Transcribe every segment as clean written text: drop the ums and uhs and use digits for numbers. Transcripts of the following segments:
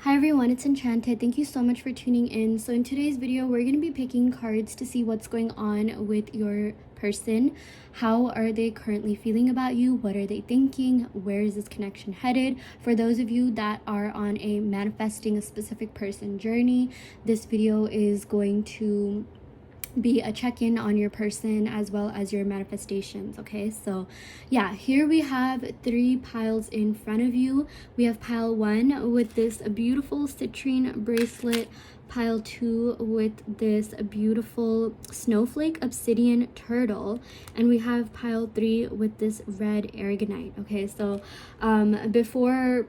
Hi everyone, it's Enchanted. Thank you so much for tuning in. So in today's video, we're going to be picking cards to see what's going on with your person. How are they currently feeling about you? What are they thinking? Where is this connection headed? For those of you that are on a manifesting a specific person journey, this video is going to be a check-in on your person as well as your manifestations. Okay, so yeah, here we have three piles in front of you. We have pile 1 with this beautiful citrine bracelet, pile 2 with this beautiful snowflake obsidian turtle, and we have pile 3 with this red aragonite. Okay, so before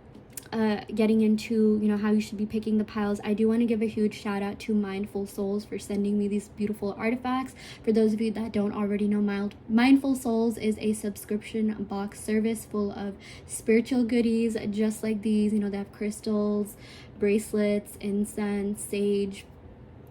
getting into how you should be picking the piles, I do want to give a huge shout out to Mindful Souls for sending me these beautiful artifacts. For those of you that don't already know, Mindful Souls is a subscription box service full of spiritual goodies just like these. They have crystals, bracelets, incense, sage,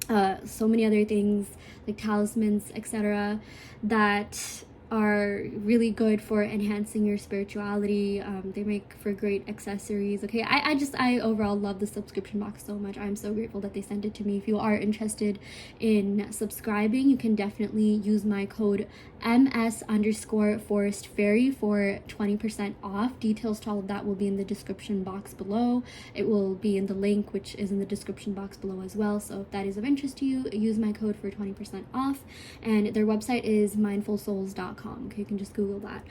so many other things like talismans, etc., that are really good for enhancing your spirituality. They make for great accessories. Okay, I overall love the subscription box so much. I'm so grateful that they sent it to me. If you are interested in subscribing, you can definitely use my code ms_forest fairy for 20% off. Details to all of that will be in the description box below. It will be in the link, which is in the description box below as well. So if that is of interest to you, use my code for 20% off. And their website is mindfulsouls.com. Okay, you can just Google that.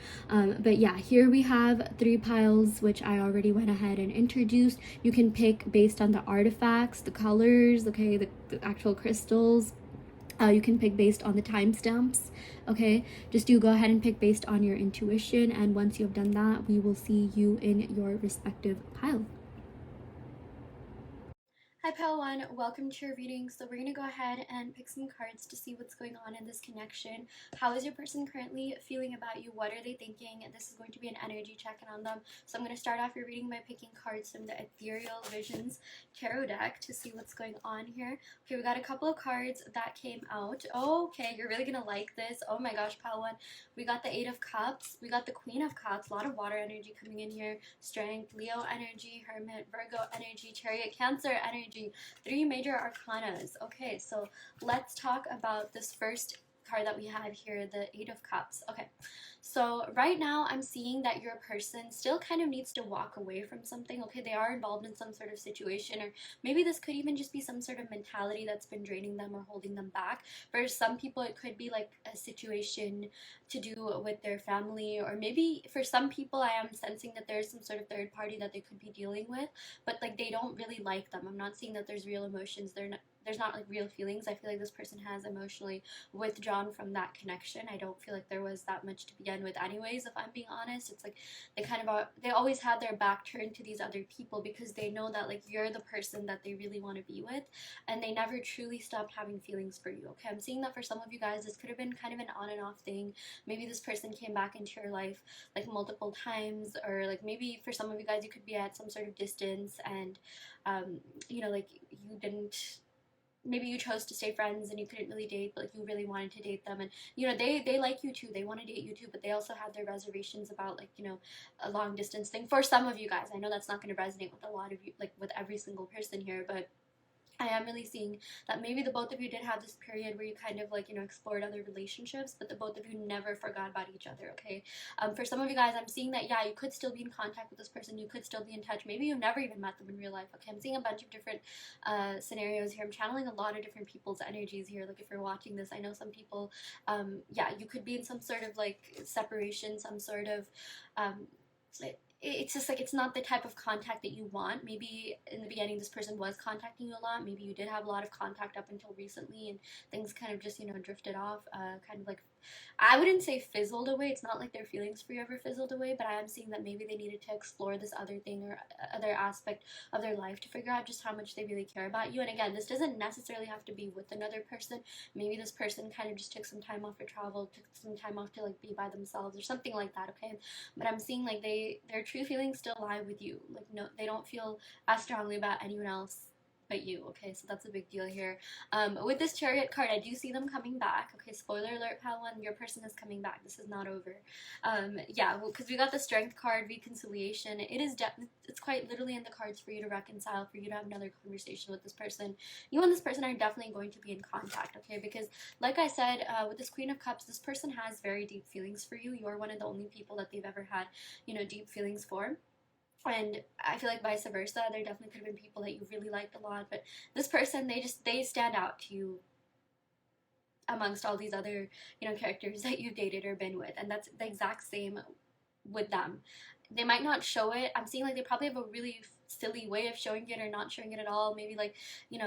But yeah, here we have 3 piles, which I already went ahead and introduced. You can pick based on the artifacts, the colors, okay, the actual crystals. You can pick based on the timestamps. Okay, just go ahead and pick based on your intuition, and once you have done that, we will see you in your respective pile. Hi pile 1, welcome to your reading. So we're going to go ahead and pick some cards to see what's going on in this connection. How is your person currently feeling about you? What are they thinking? This is going to be an energy check-in on them. So I'm going to start off your reading by picking cards from the Ethereal Visions Tarot deck to see what's going on here. Okay, we got a couple of cards that came out. Oh, okay, you're really going to like this. Oh my gosh, pile 1. We got the 8 of Cups. We got the Queen of Cups. A lot of water energy coming in here. Strength, Leo energy, Hermit, Virgo energy, Chariot, Cancer energy. 3 major arcanas. Okay, so let's talk about this first card that we have here, the 8 of Cups. Okay, so right now I'm seeing that your person still kind of needs to walk away from something. Okay, they are involved in some sort of situation, or maybe this could even just be some sort of mentality that's been draining them or holding them back. For some people, it could be like a situation to do with their family, or maybe for some people, I am sensing that there's some sort of third party that they could be dealing with, but like they don't really like them. I'm not seeing that there's real emotions. There's not like real feelings. I feel like this person has emotionally withdrawn from that connection. I don't feel like there was that much to begin with anyways, if I'm being honest. It's like they always had their back turned to these other people because they know that like you're the person that they really want to be with, and they never truly stopped having feelings for you. Okay, I'm seeing that for some of you guys this could have been kind of an on and off thing. Maybe this person came back into your life like multiple times, or like maybe for some of you guys you could be at some sort of distance, and like you didn't, maybe you chose to stay friends and you couldn't really date, but like you really wanted to date them, and they like you too, they want to date you too, but they also had their reservations about like a long distance thing. For some of you guys, I know that's not going to resonate with a lot of you, like with every single person here, but I am really seeing that maybe the both of you did have this period where you kind of like, explored other relationships, but the both of you never forgot about each other, okay? For some of you guys, I'm seeing that, yeah, you could still be in contact with this person, you could still be in touch. Maybe you've never even met them in real life, okay? I'm seeing a bunch of different scenarios here. I'm channeling a lot of different people's energies here. Like if you're watching this, I know some people, yeah, you could be in some sort of like separation, some sort of, it's just like it's not the type of contact that you want. Maybe in the beginning this person was contacting you a lot, maybe you did have a lot of contact up until recently, and things kind of just drifted off, kind of like, I wouldn't say fizzled away. It's not like their feelings for you ever fizzled away, but I am seeing that maybe they needed to explore this other thing or other aspect of their life to figure out just how much they really care about you. And again, this doesn't necessarily have to be with another person. Maybe this person kind of just took some time off for travel, took some time off to like be by themselves or something like that, okay? But I'm seeing like their true feelings still lie with you. Like no, they don't feel as strongly about anyone else but you. Okay, so that's a big deal here. With this Chariot card, I do see them coming back. Okay, spoiler alert, pal one, your person is coming back. This is not over. Yeah, because we got the Strength card, reconciliation. It's quite literally in the cards for you to reconcile, for you to have another conversation with this person. You and this person are definitely going to be in contact, okay? Because like I said, with this Queen of Cups, this person has very deep feelings for you. You're one of the only people that they've ever had, deep feelings for. And I feel like vice versa, there definitely could have been people that you really liked a lot, but this person, they stand out to you amongst all these other, characters that you've dated or been with, and that's the exact same with them. They might not show it. I'm seeing like they probably have a really silly way of showing it or not showing it at all. Maybe like, you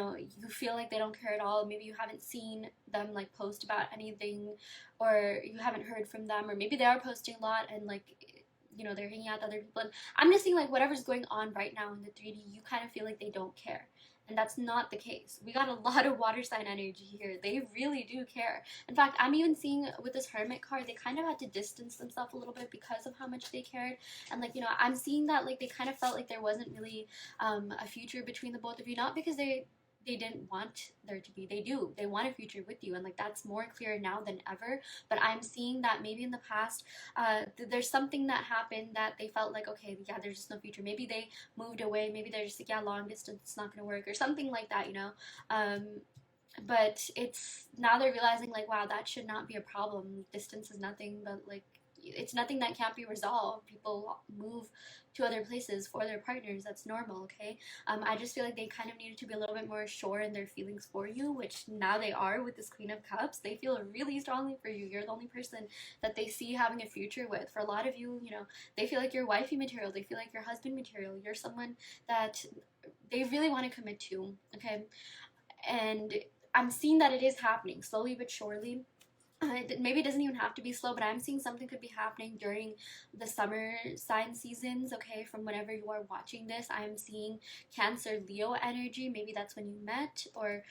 feel like they don't care at all. Maybe you haven't seen them like post about anything, or you haven't heard from them, or maybe they are posting a lot and like, they're hanging out with other people. And I'm just seeing like whatever's going on right now in the 3D, you kind of feel like they don't care. And that's not the case. We got a lot of water sign energy here. They really do care. In fact, I'm even seeing with this Hermit card, they kind of had to distance themselves a little bit because of how much they cared. And like, I'm seeing that like they kind of felt like there wasn't really a future between the both of you. Not because they didn't want there to be. They do. They want a future with you, and like that's more clear now than ever. But I'm seeing that maybe in the past, there's something that happened that they felt like, okay, yeah, there's just no future. Maybe they moved away. Maybe they're just like, yeah, long distance, it's not gonna work, or something like that, But it's now they're realizing like, wow, that should not be a problem. Distance is nothing but like, it's nothing that can't be resolved. People move to other places for their partners. That's normal, okay? I just feel like they kind of needed to be a little bit more sure in their feelings for you, which now they are with this Queen of Cups. They feel really strongly for you. You're the only person that they see having a future with. For a lot of you, they feel like you're wifey material. They feel like you're husband material. You're someone that they really want to commit to, okay? And I'm seeing that it is happening slowly but surely. Maybe it doesn't even have to be slow, but I'm seeing something could be happening during the summer sign seasons, okay? From whenever you are watching this, I'm seeing Cancer Leo energy. Maybe that's when you met, or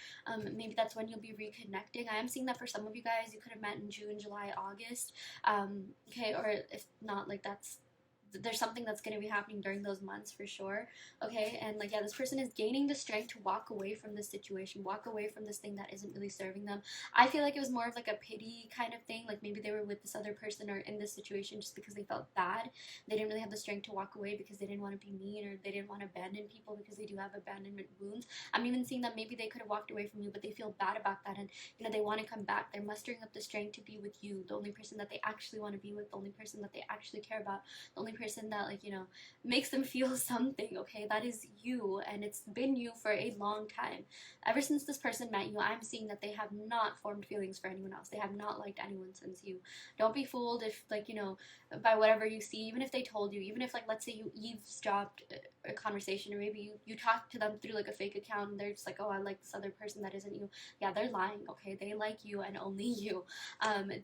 maybe that's when you'll be reconnecting. I am seeing that for some of you guys, you could have met in June, July, August, okay? Or if not, like there's something that's going to be happening during those months for sure, okay? And like, yeah, this person is gaining the strength to walk away from this situation, walk away from this thing that isn't really serving them. I feel like it was more of like a pity kind of thing. Like maybe they were with this other person or in this situation just because they felt bad. They didn't really have the strength to walk away because they didn't want to be mean, or they didn't want to abandon people because they do have abandonment wounds. I'm even seeing that maybe they could have walked away from you, but they feel bad about that, and they want to come back. They're mustering up the strength to be with you, the only person that they actually want to be with, the only person that they actually care about, the only person that like, makes them feel something, okay? That is you, and it's been you for a long time. Ever since this person met you, I'm seeing that they have not formed feelings for anyone else. They have not liked anyone since you. Don't be fooled if like, by whatever you see, even if they told you, even if like, let's say you eavesdropped a conversation, or maybe you talked to them through like a fake account and they're just like, oh, I like this other person that isn't you. Yeah, they're lying, okay? They like you and only you.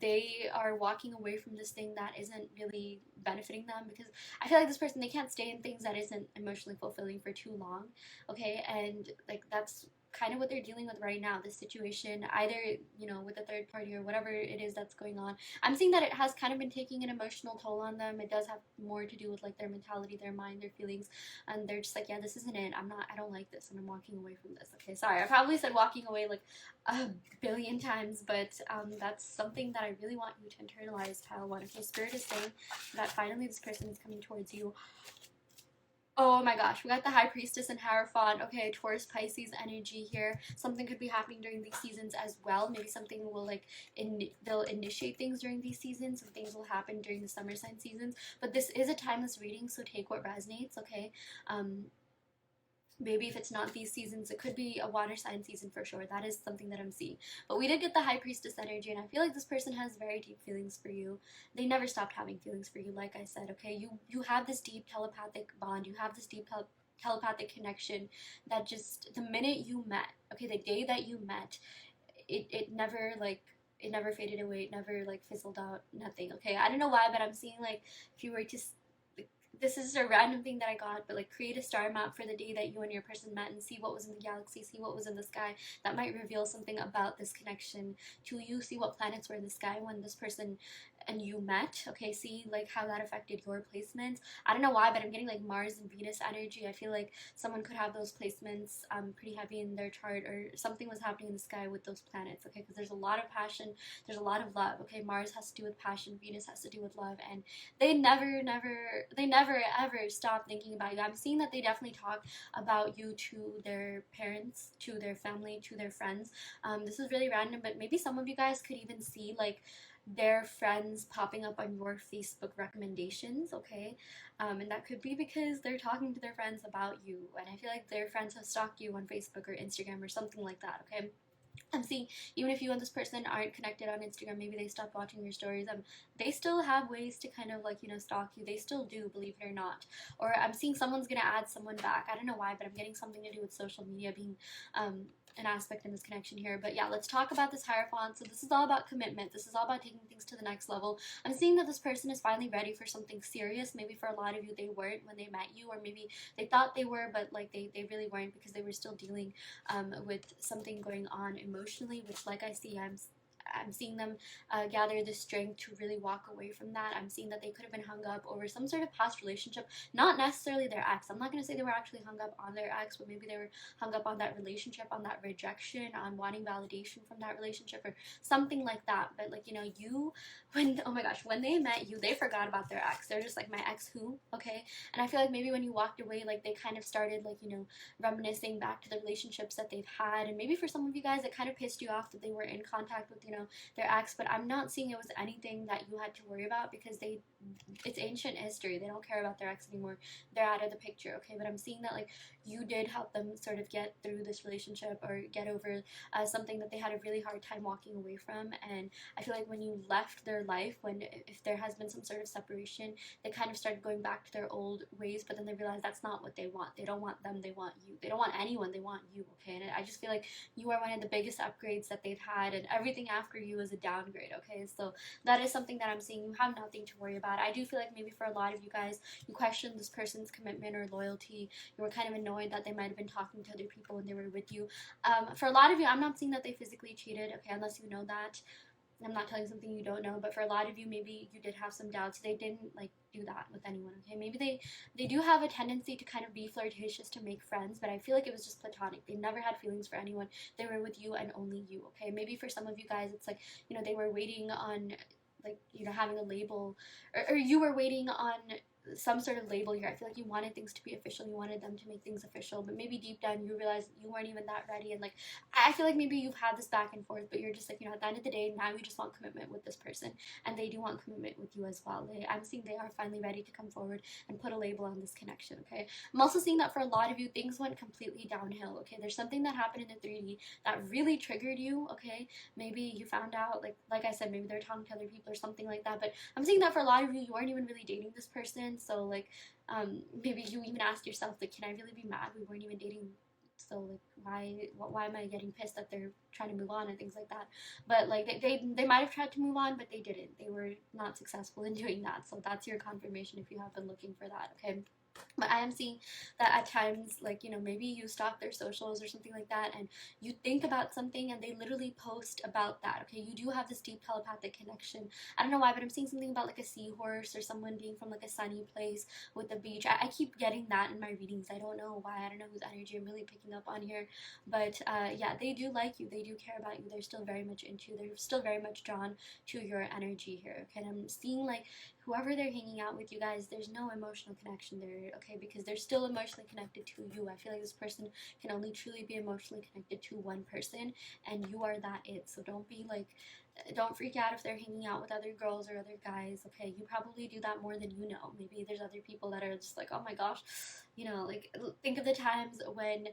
They are walking away from this thing that isn't really benefiting them, because I feel like this person, they can't stay in things that isn't emotionally fulfilling for too long, okay? And like that's kind of what they're dealing with right now, this situation, either with a third party or whatever it is that's going on. I'm seeing that it has kind of been taking an emotional toll on them. It does have more to do with like their mentality, their mind, their feelings, and they're just like, yeah, this isn't it. I don't like this, and I'm walking away from this. Okay, sorry, I probably said walking away like a billion times, but that's something that I really want you to internalize, pile one. Okay, Spirit is saying that finally this person is coming towards you. Oh my gosh, we got the High Priestess and Hierophant. Okay, Taurus, Pisces energy here. Something could be happening during these seasons as well. Maybe something will like, they'll initiate things during these seasons. Some things will happen during the summer sign seasons. But this is a timeless reading, so take what resonates, okay? Maybe if it's not these seasons, it could be a water sign season for sure. That is something that I'm seeing. But we did get the High Priestess energy, and I feel like this person has very deep feelings for you. They never stopped having feelings for you, like I said, okay? You have this deep telepathic bond. You have this deep telepathic connection that just, the minute you met, okay, the day that you met, it never, like, it never faded away. It never, like, fizzled out. Nothing, okay? I don't know why, but I'm seeing, like, if you were to... This is a random thing that I got, but like create a star map for the day that you and your person met and see what was in the galaxy, see what was in the sky. That might reveal something about this connection to you. See what planets were in the sky when this person and you met, okay, see like how that affected your placements. I don't know why, but I'm getting like Mars and Venus energy. I feel like someone could have those placements pretty heavy in their chart, or something was happening in the sky with those planets, okay, because there's a lot of passion, there's a lot of love, okay. Mars has to do with passion, Venus has to do with love, and they never ever stop thinking about you. I'm seeing that they definitely talk about you to their parents, to their family, to their friends. This is really random, but maybe some of you guys could even see like their friends popping up on your Facebook recommendations, okay? And that could be because they're talking to their friends about you, and I feel like their friends have stalked you on Facebook or Instagram or something like that, okay? I'm seeing, even if you and this person aren't connected on Instagram, maybe they stopped watching your stories, they still have ways to kind of like, you know, stalk you. They still do, believe it or not. Or I'm seeing someone's gonna add someone back. I don't know why, but I'm getting something to do with social media being an aspect in this connection here. But yeah, let's talk about this Hierophant. So this is all about commitment. This is all about taking things to the next level. I'm seeing that this person is finally ready for something serious. Maybe for a lot of you, they weren't when they met you, or maybe they thought they were, but like they really weren't, because they were still dealing with something going on emotionally, which like I'm seeing them gather the strength to really walk away from that. I'm seeing that they could have been hung up over some sort of past relationship, not necessarily their ex. I'm not going to say they were actually hung up on their ex, but maybe they were hung up on that relationship, on that rejection, on wanting validation from that relationship, or something like that. But like, you know, oh my gosh, when they met you, they forgot about their ex. They're just like, my ex who? Okay. And I feel like maybe when you walked away, like they kind of started like, you know, reminiscing back to the relationships that they've had. And maybe for some of you guys, it kind of pissed you off that they were in contact with, you know, their ex, but I'm not seeing it was anything that you had to worry about, because it's ancient history. They don't care about their ex anymore. They're out of the picture, okay? But I'm seeing that like you did help them sort of get through this relationship, or get over something that they had a really hard time walking away from. And I feel like when you left their life, if there has been some sort of separation, they kind of started going back to their old ways, but then they realized that's not what they want. They don't want them, they want you. They don't want anyone, they want you, okay? And I just feel like you are one of the biggest upgrades that they've had, and everything after you is a downgrade, okay? So that is something that I'm seeing. You have nothing to worry about. I do feel like maybe for a lot of you guys, you questioned this person's commitment or loyalty. You were kind of annoyed that they might have been talking to other people when they were with you. For a lot of you, I'm not seeing that they physically cheated, okay, unless you know that. I'm not telling something you don't know, but for a lot of you, maybe you did have some doubts. They didn't like do that with anyone, okay? Maybe they do have a tendency to kind of be flirtatious, to make friends, but I feel like it was just platonic. They never had feelings for anyone. They were with you and only you, okay? Maybe for some of you guys, it's like, you know, they were waiting on, like, you know, having a label, or you were waiting on some sort of label here. I feel like you wanted things to be official, you wanted them to make things official, but maybe deep down you realized you weren't even that ready. And like, I feel like maybe you've had this back and forth, but you're just like, you know, at the end of the day, now you just want commitment with this person, and they do want commitment with you as well. I'm seeing they are finally ready to come forward and put a label on this connection, okay? I'm also seeing that for a lot of you, things went completely downhill, okay? There's something that happened in the 3D that really triggered you, okay? Maybe you found out, like I said, maybe they're talking to other people or something like that, but I'm seeing that for a lot of you, you weren't even really dating this person. So like, maybe you even asked yourself, like, can I really be mad we weren't even dating? So like, why am I getting pissed that they're trying to move on and things like that? But like, they might have tried to move on, but they didn't. They were not successful in doing that. So that's your confirmation if you have been looking for that, okay? But I am seeing that at times, like, you know, maybe you stalk their socials or something like that, and you think about something and they literally post about that, okay? You do have this deep telepathic connection. I don't know why, but I'm seeing something about like a seahorse, or someone being from like a sunny place with the beach. I keep getting that in my readings. I don't know why. I don't know whose energy I'm really picking up on here. But yeah, they do like you. They do care about you. They're still very much into you. They're still very much drawn to your energy here, okay? And I'm seeing like whoever they're hanging out with, you guys, there's no emotional connection there, okay? Because they're still emotionally connected to you. I feel like this person can only truly be emotionally connected to one person, and you are that it. So don't freak out if they're hanging out with other girls or other guys, okay? You probably do that more than you know. Maybe there's other people that are just like, oh my gosh, you know, like, think of the times when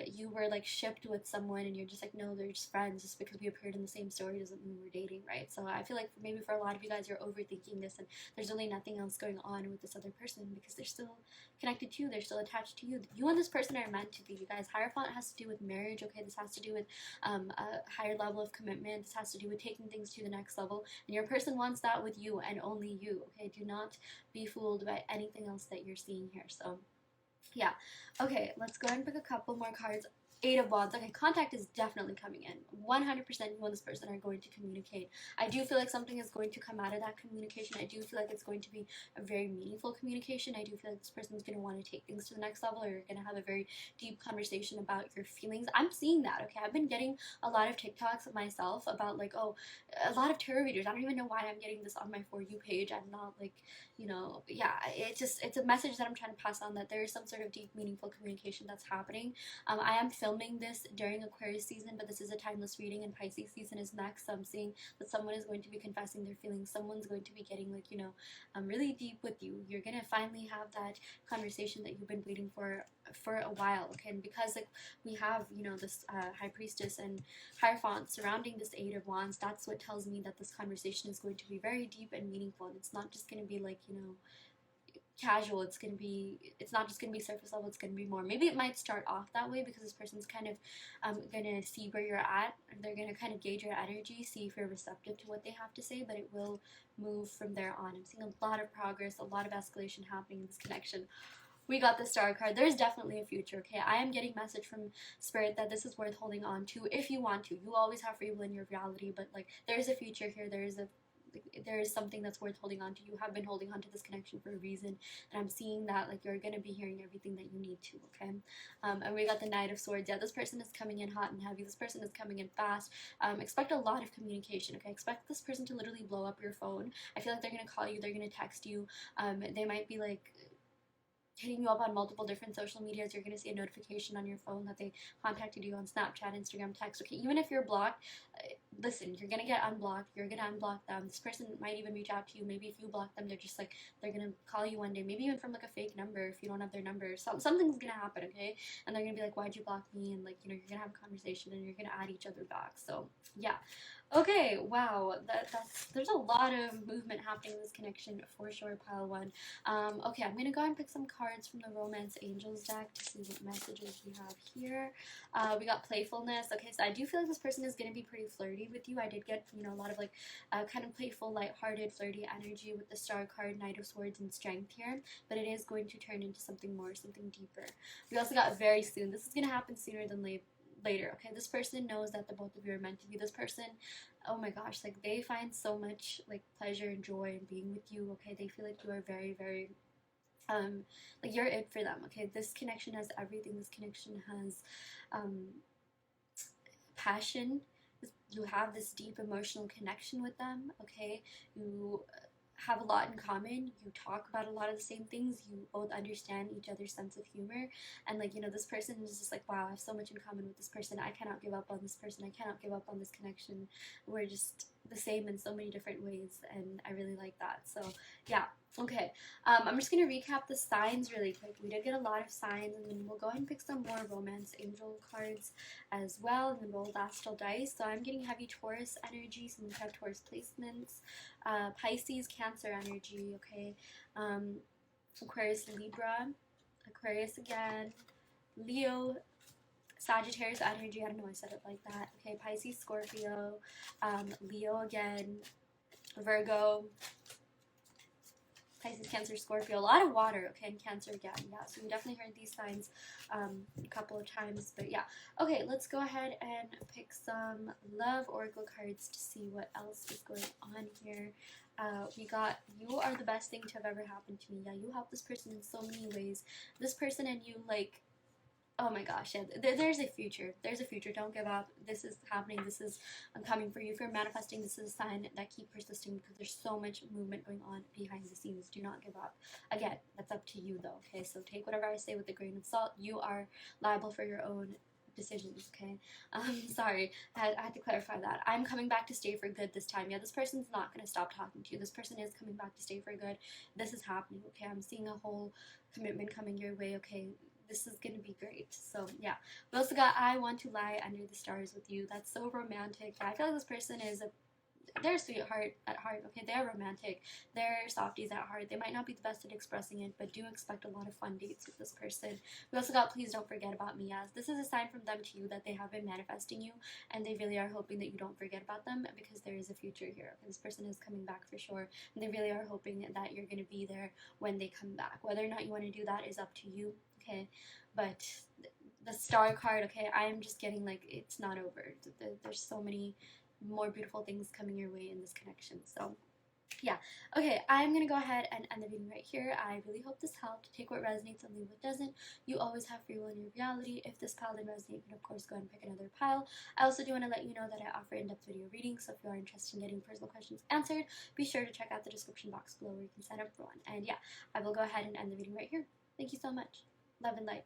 you were like shipped with someone and you're just like, no, they're just friends. Just because we appeared in the same story doesn't mean we're dating, right? So I feel like maybe for a lot of you guys, you're overthinking this, and there's really nothing else going on with this other person, because they're still connected to you, they're still attached to you. You and this person are meant to be, you guys. Hierophant has to do with marriage, okay? This has to do with a higher level of commitment. This has to do with taking things to the next level, and your person wants that with you and only you, okay? Do not be fooled by anything else that you're seeing here. So yeah, okay, let's go ahead and pick a couple more cards. Eight of Wands. Okay, contact is definitely coming in. 100% you and this person are going to communicate. I do feel like something is going to come out of that communication. I do feel like it's going to be a very meaningful communication. I do feel like this person is going to want to take things to the next level, or you're going to have a very deep conversation about your feelings. I'm seeing that, okay? I've been getting a lot of TikToks of myself about like, oh, a lot of tarot readers. I don't even know why I'm getting this on my For You page. I'm not like, you know, yeah, it's a message that I'm trying to pass on, that there is some sort of deep, meaningful communication that's happening. I am filming this during Aquarius season, but this is a timeless reading, and Pisces season is next. So I'm seeing that someone is going to be confessing their feelings. Someone's going to be getting like, you know, really deep with you. You're gonna finally have that conversation that you've been waiting for a while. Okay, and because like we have, you know, this High Priestess and Hierophant surrounding this Eight of Wands, that's what tells me that this conversation is going to be very deep and meaningful. And it's not just going to be like, you know, casual. It's not just gonna be surface level. It's gonna be more, maybe it might start off that way because this person's kind of gonna see where you're at, and they're gonna kind of gauge your energy, see if you're receptive to what they have to say, but it will move from there on. I'm seeing a lot of progress, a lot of escalation happening in this connection. We got the Star card. There's definitely a future, okay? I am getting message from Spirit that this is worth holding on to if you want to. You always have free will in your reality, but like there's a future here. There is something that's worth holding on to. You have been holding on to this connection for a reason, and I'm seeing that like you're gonna be hearing everything that you need to, okay? And we got the Knight of Swords. Yeah, this person is coming in hot and heavy. This person is coming in fast. Expect a lot of communication, okay? Expect this person to literally blow up your phone. I feel like they're gonna call you, they're gonna text you. They might be like hitting you up on multiple different social medias. You're going to see a notification on your phone that they contacted you on Snapchat, Instagram, text. Okay, even if you're blocked, listen, you're going to get unblocked. You're going to unblock them. This person might even reach out to you. Maybe if you block them, they're just like, they're going to call you one day, maybe even from like a fake number if you don't have their number. Something's going to happen, okay? And they're going to be like, why'd you block me? And like, you know, you're going to have a conversation and you're going to add each other back. So yeah. Okay, wow, there's a lot of movement happening in this connection for sure, pile one. Okay, I'm gonna go and pick some cards from the Romance Angels deck to see what messages we have here. We got playfulness. Okay, so I do feel like this person is gonna be pretty flirty with you. I did get, you know, a lot of like kind of playful, lighthearted, flirty energy with the Star card, Knight of Swords, and Strength here, but it is going to turn into something more, something deeper. We also got very soon. This is gonna happen sooner than later. Okay, this person knows that the both of you are meant to be. This person, oh my gosh, like they find so much like pleasure and joy in being with you. Okay, they feel like you are very, very like you're it for them. Okay, this connection has everything. This connection has passion. You have this deep emotional connection with them. Okay, you have a lot in common. You talk about a lot of the same things. You both understand each other's sense of humor, and like, you know, this person is just like, wow, I have so much in common with this person. I cannot give up on this person. I cannot give up on this connection. We're just the same in so many different ways, and I really like that. So yeah. Okay, I'm just going to recap the signs really quick. We did get a lot of signs, and then we'll go ahead and pick some more Romance Angel cards as well, and then roll last till dice. So I'm getting heavy Taurus energy, so we have Taurus placements, Pisces, Cancer energy, okay, Aquarius, Libra, Aquarius again, Leo, Sagittarius energy, I don't know why I said it like that, okay, Pisces, Scorpio, Leo again, Virgo, Pisces, Cancer, Scorpio, a lot of water, okay, and Cancer again, yeah, so we definitely heard these signs a couple of times, but yeah. Okay, let's go ahead and pick some love oracle cards to see what else is going on here. We got, you are the best thing to have ever happened to me. Yeah, you help this person in so many ways. This person and you, like, oh my gosh, yeah, there's a future. There's a future. Don't give up. This is happening. This is coming for you. If you're manifesting, this is a sign that keep persisting because there's so much movement going on behind the scenes. Do not give up. Again, that's up to you though, okay? So take whatever I say with a grain of salt. You are liable for your own decisions, okay? Sorry, I had to clarify that. I'm coming back to stay for good this time. Yeah, this person's not going to stop talking to you. This person is coming back to stay for good. This is happening, okay? I'm seeing a whole commitment coming your way, okay? This is gonna be great. So yeah, we also got I want to lie under the stars with you. That's so romantic. I feel like this person is they're a sweetheart at heart, okay? They're romantic, they're softies at heart. They might not be the best at expressing it, but do expect a lot of fun dates with this person. We also got please don't forget about me, as this is a sign from them to you that they have been manifesting you, and they really are hoping that you don't forget about them because there is a future here. Okay? This person is coming back for sure, and they really are hoping that you're going to be there when they come back. Whether or not you want to do that is up to you, okay? But the star card, okay, I am just getting like it's not over. There's so many more beautiful things coming your way in this connection. So yeah, okay, I'm gonna go ahead and end the video right here. I really hope this helped. Take what resonates and leave what doesn't. You always have free will in your reality. If this pile didn't resonate, you can of course go ahead and pick another pile. I also do want to let you know that I offer in-depth video readings, so if you are interested in getting personal questions answered, be sure to check out the description box below where you can sign up for one. And yeah, I will go ahead and end the video right here. Thank you so much. Love and light.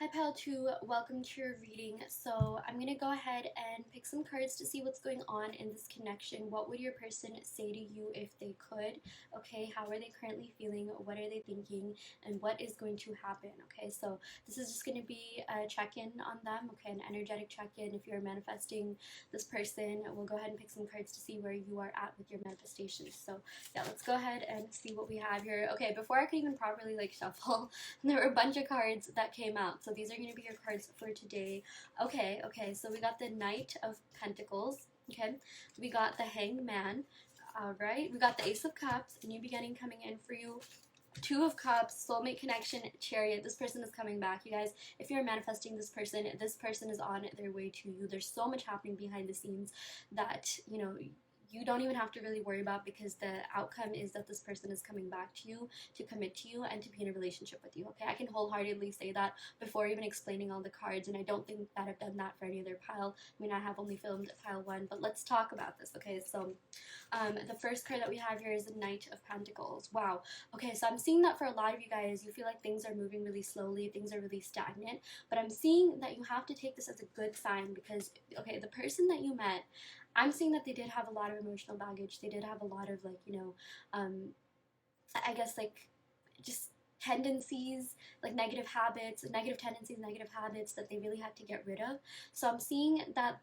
Hi Pile 2, welcome to your reading. So I'm going to go ahead and pick some cards to see what's going on in this connection. What would your person say to you if they could? Okay, how are they currently feeling? What are they thinking? And what is going to happen? Okay, so this is just going to be a check-in on them, okay, an energetic check-in. If you're manifesting this person, we'll go ahead and pick some cards to see where you are at with your manifestations. So yeah, let's go ahead and see what we have here. Okay, before I could even properly like shuffle, there were a bunch of cards that came out. So these are going to be your cards for today. Okay, so we got the Knight of Pentacles. Okay, we got the Hanged Man. All right, we got the Ace of Cups, a new beginning coming in for you. Two of Cups, soulmate connection, Chariot. This person is coming back, you guys. If you're manifesting this person is on their way to you. There's so much happening behind the scenes that, you know, you don't even have to really worry about, because the outcome is that this person is coming back to you to commit to you and to be in a relationship with you. Okay, I can wholeheartedly say that before even explaining all the cards, and I don't think that I've done that for any other pile. I mean, I have only filmed pile 1, but let's talk about this. Okay, so the first card that we have here is the Knight of Pentacles. Wow. Okay, so I'm seeing that for a lot of you guys, you feel like things are moving really slowly, things are really stagnant, but I'm seeing that you have to take this as a good sign, because, okay, the person that you met, I'm seeing that they did have a lot of emotional baggage. They did have a lot of, like, you know, I guess, like, just tendencies, like negative habits, negative tendencies, negative habits that they really had to get rid of. So I'm seeing that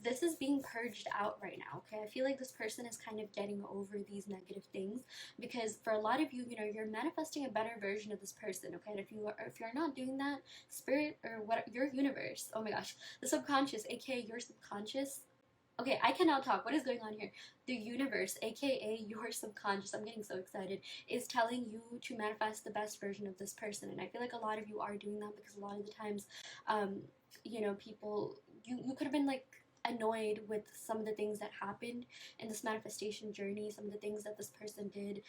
this is being purged out right now, okay? I feel like this person is kind of getting over these negative things, because for a lot of you, you know, you're manifesting a better version of this person, okay? And if you're not doing that, spirit, or what, your universe, oh my gosh, the subconscious, aka your subconscious. Okay, I cannot talk. What is going on here? The universe, aka your subconscious, I'm getting so excited, is telling you to manifest the best version of this person. And I feel like a lot of you are doing that, because a lot of the times, you know, people, you could have been like annoyed with some of the things that happened in this manifestation journey, some of the things that this person did.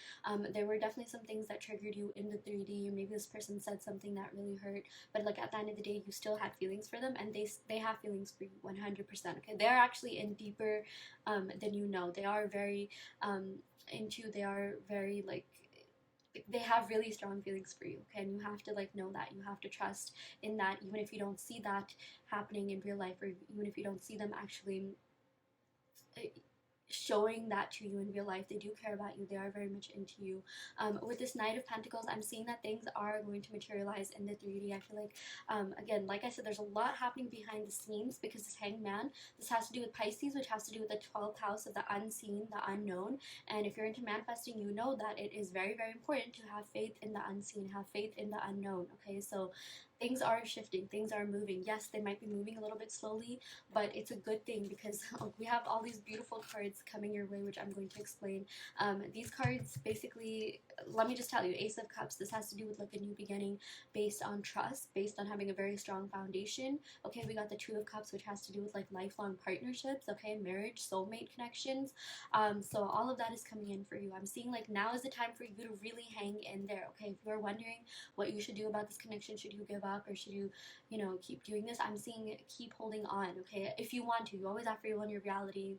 There were definitely some things that triggered you in the 3D. Maybe this person said something that really hurt, but like at the end of the day, you still had feelings for them, and they have feelings for you 100%. Okay, they're actually in deeper than you know. They are very they are very like, they have really strong feelings for you, okay? And you have to like know that. You have to trust in that, even if you don't see that happening in real life, or even if you don't see them actually showing that to you in real life. They do care about you. They are very much into you. With this Knight of Pentacles, I'm seeing that things are going to materialize in the 3D. I feel like, again, like I said, there's a lot happening behind the scenes, because this Hanged Man, this has to do with Pisces, which has to do with the 12th house of the unseen, the unknown. And if you're into manifesting, you know that it is very, very important to have faith in the unseen, have faith in the unknown, okay? So things are shifting, things are moving. Yes, they might be moving a little bit slowly, but it's a good thing, because we have all these beautiful cards coming your way, which I'm going to explain. These cards basically, let me just tell you, Ace of Cups, this has to do with like a new beginning based on trust, based on having a very strong foundation. Okay, we got the Two of Cups, which has to do with like lifelong partnerships, okay, marriage, soulmate connections. So all of that is coming in for you. I'm seeing like now is the time for you to really hang in there, okay? If you're wondering what you should do about this connection, should you give up, or should you, you know, keep doing this, I'm seeing keep holding on, okay? If you want to, you always have free will in your reality.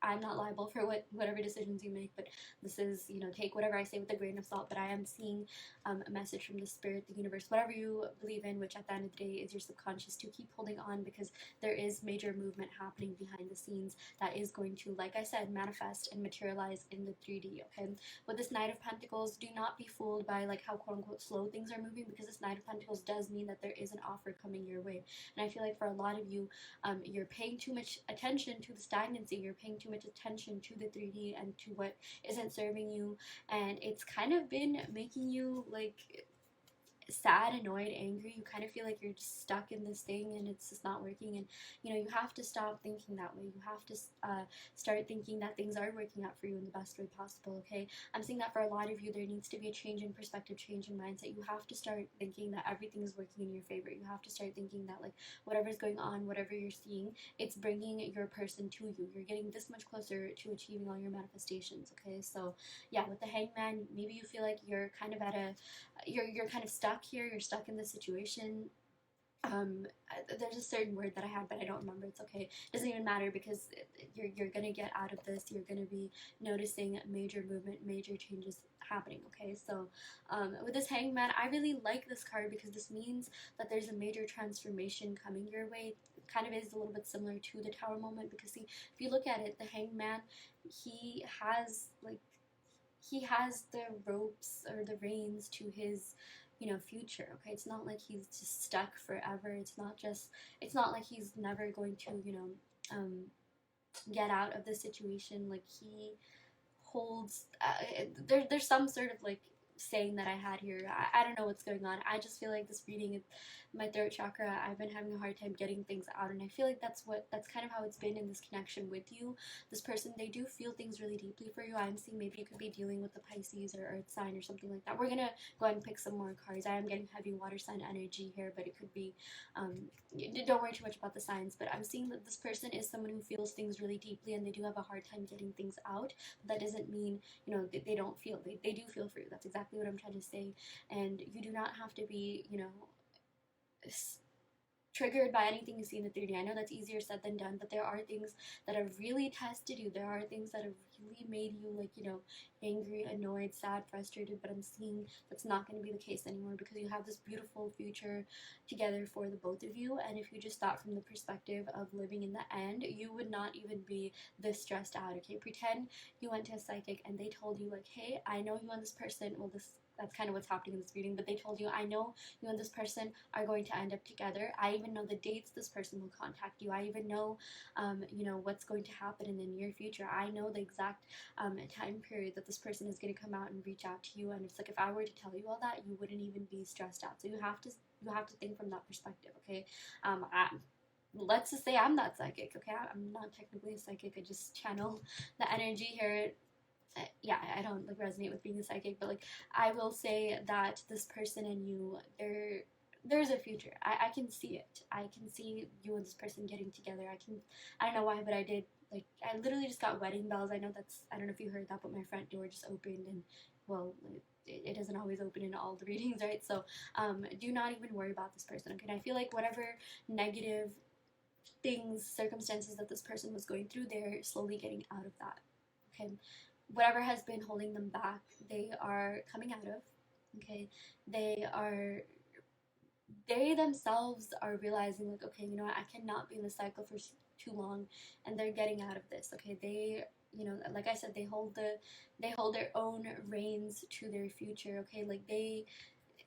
I'm not liable for whatever decisions you make, but this is, you know, take whatever I say with a grain of salt. But I am seeing a message from the spirit, the universe, whatever you believe in, which at the end of the day is your subconscious, to keep holding on, because there is major movement happening behind the scenes that is going to, like I said, manifest and materialize in the 3D, okay? With this Knight of Pentacles, do not be fooled by like how quote-unquote slow things are moving, because this Knight of Pentacles does mean that there is an offer coming your way. And I feel like for a lot of you, you're paying too much attention to the stagnancy, you're paying too much attention to the 3D and to what isn't serving you, and it's kind of been making you like sad, annoyed, angry. You kind of feel like you're just stuck in this thing and it's just not working. And you have to stop thinking that way. You have to start thinking that things are working out for you in the best way possible. Okay, I'm seeing that for a lot of you, there needs to be a change in perspective, change in mindset. You have to start thinking that everything is working in your favor. You have to start thinking that, like, whatever's going on, whatever you're seeing, it's bringing your person to you. You're getting this much closer to achieving all your manifestations. Okay, so yeah, with the Hangman, maybe you feel like you're kind of you're kind of stuck here. You're stuck in this situation. There's a certain word that I had, but I don't remember. It's okay. It doesn't even matter, because you're gonna get out of this. You're gonna be noticing major movement, major changes happening. Okay, so with this Hangman, I really like this card because this means that there's a major transformation coming your way. It kind of is a little bit similar to the Tower moment, because see, if you look at it, the Hangman, he has the ropes or the reins to his future. Okay, it's not like he's just stuck forever. It's not like he's never going to get out of the situation. Like, he holds there's some sort of like saying that I had here. I don't know what's going on. I just feel like this reading is my throat chakra. I've been having a hard time getting things out, and I feel like that's kind of how it's been in this connection with you. This person, they do feel things really deeply for you. I'm seeing maybe you could be dealing with the Pisces or Earth sign or something like that. We're gonna go ahead and pick some more cards. I am getting heavy water sign energy here, but it could be don't worry too much about the signs. But I'm seeing that this person is someone who feels things really deeply, and they do have a hard time getting things out. But that doesn't mean they don't feel. They do feel for you. That's exactly what I'm trying to say. And you do not have to be triggered by anything you see in the 3D. I know that's easier said than done, but there are things that have really tested you. There are things that have really made you, like, angry, annoyed, sad, frustrated. But I'm seeing that's not going to be the case anymore, because you have this beautiful future together for the both of you. And if you just thought from the perspective of living in the end, you would not even be this stressed out. Okay, pretend you went to a psychic and they told you, like, hey, I know you and this person, well, that's kind of what's happening in this reading, but they told you, I know you and this person are going to end up together. I even know the dates this person will contact you. I even know, what's going to happen in the near future. I know the exact time period that this person is going to come out and reach out to you. And it's like, if I were to tell you all that, you wouldn't even be stressed out. So you have to think from that perspective. Okay, let's just say I'm not psychic. Okay, I'm not technically a psychic. I just channel the energy here. Yeah, I don't like resonate with being a psychic, but like, I will say that this person and you, there's a future. I can see it. I can see you and this person getting together. I don't know why, but I did. Like, I literally just got wedding bells. I know I don't know if you heard that, but my front door just opened, and well, it doesn't always open in all the readings, right? So do not even worry about this person. Okay, and I feel like whatever negative things, circumstances that this person was going through, they're slowly getting out of that. Okay, whatever has been holding them back, they are coming out of. Okay, they themselves are realizing, like, okay, what, I cannot be in the cycle for too long, and they're getting out of this. Okay, they, like I said, they hold their own reins to their future. Okay, like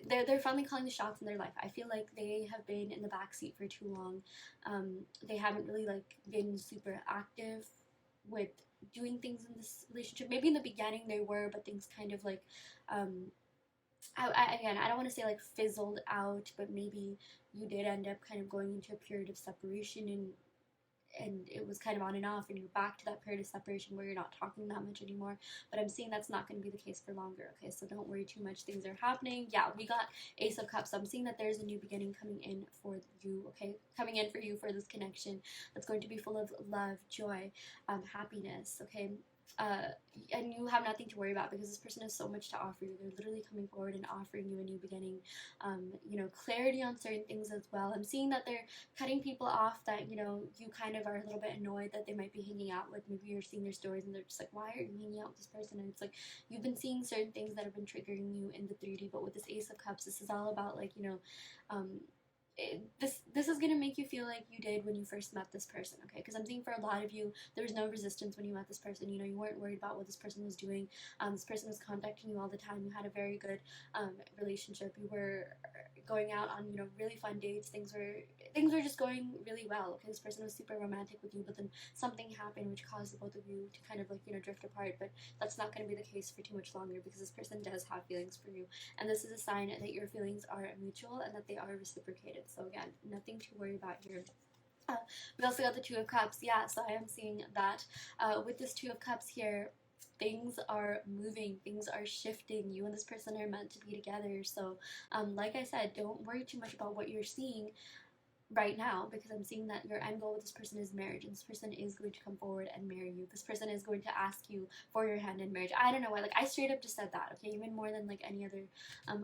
they're finally calling the shots in their life. I feel like they have been in the backseat for too long. They haven't really, like, been super active with doing things in this relationship. Maybe in the beginning they were, but things kind of like again, I don't want to say like fizzled out, but maybe you did end up kind of going into a period of separation, and it was kind of on and off, and you're back to that period of separation where you're not talking that much anymore. But I'm seeing that's not going to be the case for longer. Okay, so don't worry too much. Things are happening. Yeah, we got Ace of Cups. So I'm seeing that there's a new beginning coming in for you. Okay, coming in for you for this connection that's going to be full of love, joy, happiness. Okay. And you have nothing to worry about, because this person has so much to offer you. They're literally coming forward and offering you a new beginning, clarity on certain things as well. I'm seeing that they're cutting people off that, you kind of are a little bit annoyed that they might be hanging out with. Maybe you're seeing their stories and they're just like, why are you hanging out with this person? And it's like, you've been seeing certain things that have been triggering you in the 3D, but with this Ace of Cups, this is all about, like, this is gonna make you feel like you did when you first met this person, okay? Because I'm thinking for a lot of you, there was no resistance when you met this person. You know, you weren't worried about what this person was doing. This person was contacting you all the time. You had a very good relationship. You were going out on, you know, really fun dates. Things were just going really well. Okay, this person was super romantic with you, but then something happened which caused the both of you to kind of like, you know, drift apart. But that's not going to be the case for too much longer, because this person does have feelings for you, and this is a sign that your feelings are mutual and that they are reciprocated. So again, nothing to worry about here. We also got the Two of Cups. Yeah, so I am seeing that with this Two of Cups here, things are moving, things are shifting. You and this person are meant to be together. So like I said, don't worry too much about what you're seeing right now, because I'm seeing that your end goal with this person is marriage, and this person is going to come forward and marry you. This person is going to ask you for your hand in marriage. I don't know why, like I straight up just said that, okay, even more than like any other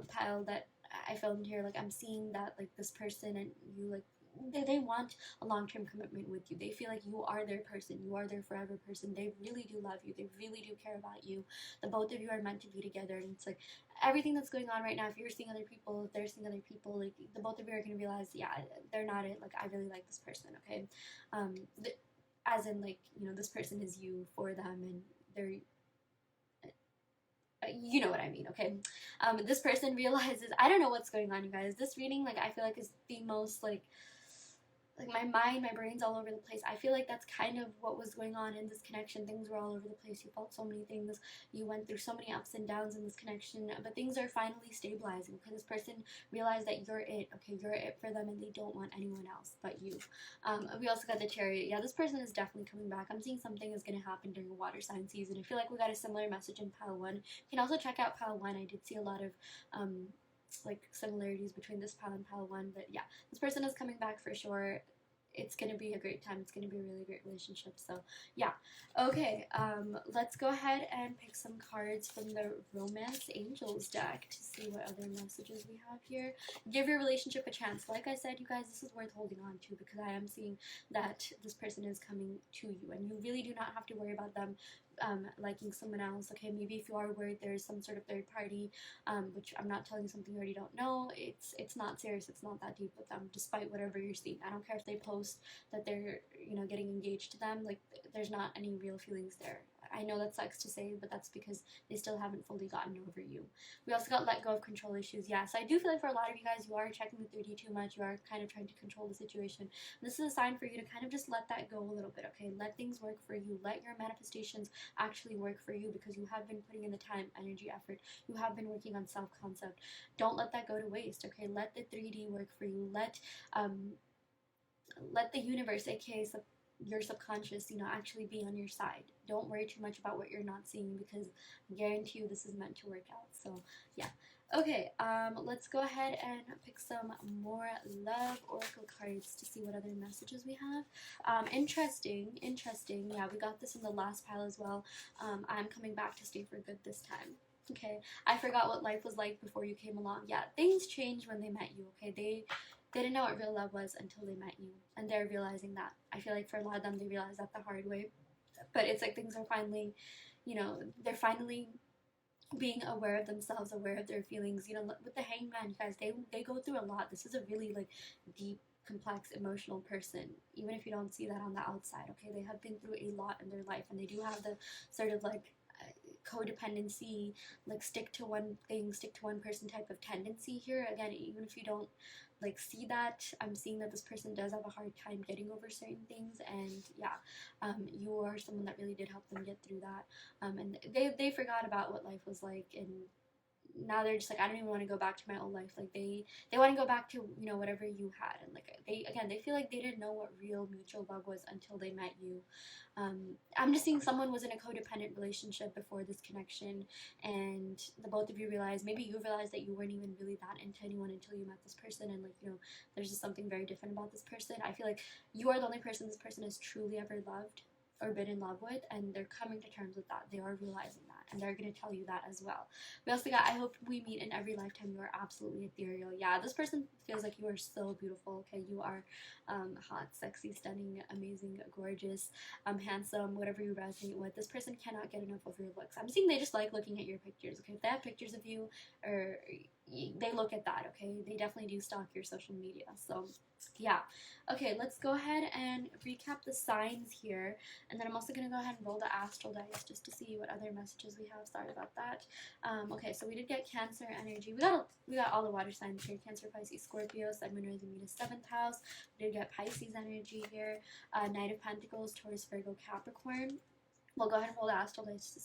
pile that I filmed here. Like I'm seeing that like this person and you, like they want a long-term commitment with you. They feel like you are their person, you are their forever person. They really do love you, they really do care about you. The both of you are meant to be together, and it's like everything that's going on right now, if you're seeing other people, if they're seeing other people, like the both of you are going to realize, yeah, they're not it. Like I really like this person, okay? As in, like, you know, this person is you for them, and they're you know what I mean, okay? This person realizes, I don't know what's going on, you guys. This reading, like, I feel like is the most, like my mind, my brain's all over the place. I feel like that's kind of what was going on in this connection. Things were all over the place. You felt so many things. You went through so many ups and downs in this connection, but things are finally stabilizing, because this person realized that you're it, okay? You're it for them, and they don't want anyone else but you. We also got the Chariot. Yeah, this person is definitely coming back. I'm seeing something is going to happen during a water sign season. I feel like we got a similar message in pile 1. You can also check out pile 1. I did see a lot of like similarities between this pile and pile 1, but yeah, this person is coming back for sure. It's gonna be a great time. It's gonna be a really great relationship. So yeah, okay, let's go ahead and pick some cards from the Romance Angels deck to see what other messages we have here. Give your relationship a chance. Like I said, you guys, this is worth holding on to, because I am seeing that this person is coming to you, and you really do not have to worry about them liking someone else. Okay, maybe if you are worried there's some sort of third party, which I'm not telling you something you already don't know. It's not serious. It's not that deep with them, despite whatever you're seeing. I don't care if they post that they're, you know, getting engaged to them. Like, there's not any real feelings there. I know that sucks to say, but that's because they still haven't fully gotten over you. We also got let go of control issues. Yeah, so I do feel like for a lot of you guys, you are checking the 3D too much. You are kind of trying to control the situation. This is a sign for you to kind of just let that go a little bit, okay? Let things work for you. Let your manifestations actually work for you, because you have been putting in the time, energy, effort. You have been working on self-concept. Don't let that go to waste, okay? Let the 3D work for you. Let the universe, aka your subconscious, you know, actually be on your side. Don't worry too much about what you're not seeing, because I guarantee you this is meant to work out. So yeah. Okay, let's go ahead and pick some more love oracle cards to see what other messages we have. Interesting. Yeah, we got this in the last pile as well. I'm coming back to stay for good this time. Okay, I forgot what life was like before you came along. Yeah, things changed when they met you, okay? They didn't know what real love was until they met you, and they're realizing that. I feel like for a lot of them, they realize that the hard way. But it's like things are finally, you know, they're finally being aware of themselves, aware of their feelings. You know, with the Hangman, you guys, they go through a lot. This is a really like deep, complex, emotional person, even if you don't see that on the outside, okay? They have been through a lot in their life, and they do have the sort of like codependency, like stick to one thing, stick to one person type of tendency here. Again, even if you don't like see that, I'm seeing that this person does have a hard time getting over certain things, and yeah, you are someone that really did help them get through that, and they forgot about what life was like, and now they're just like, I don't even want to go back to my old life. Like they want to go back to, you know, whatever you had, and like they feel like they didn't know what real mutual love was until they met you. I'm just seeing someone was in a codependent relationship before this connection, and the both of you realized, maybe you realized that you weren't even really that into anyone until you met this person, and like, you know, there's just something very different about this person. I feel like you are the only person this person has truly ever loved or been in love with, and they're coming to terms with that. They are realizing that. and they're going to tell you that as well. We also got, I hope we meet in every lifetime. You are absolutely ethereal. Yeah, this person feels like you are so beautiful. Okay, you are hot, sexy, stunning, amazing, gorgeous, handsome, whatever you resonate with. This person cannot get enough of your looks. I'm seeing they just like looking at your pictures. Okay, if they have pictures of you, or they look at that. Okay, they definitely do stalk your social media. So yeah. Okay, let's go ahead and recap the signs here, and then I'm also going to go ahead and roll the astral dice just to see what other messages we have. Sorry about that. Okay, so we did get Cancer energy. We got all the water signs here: Cancer, Pisces, Scorpio, Sun, Moon, Rising, Venus, 7th house. We did get Pisces energy here, Knight of Pentacles, Taurus, Virgo, Capricorn. We'll go ahead and roll the astral dice to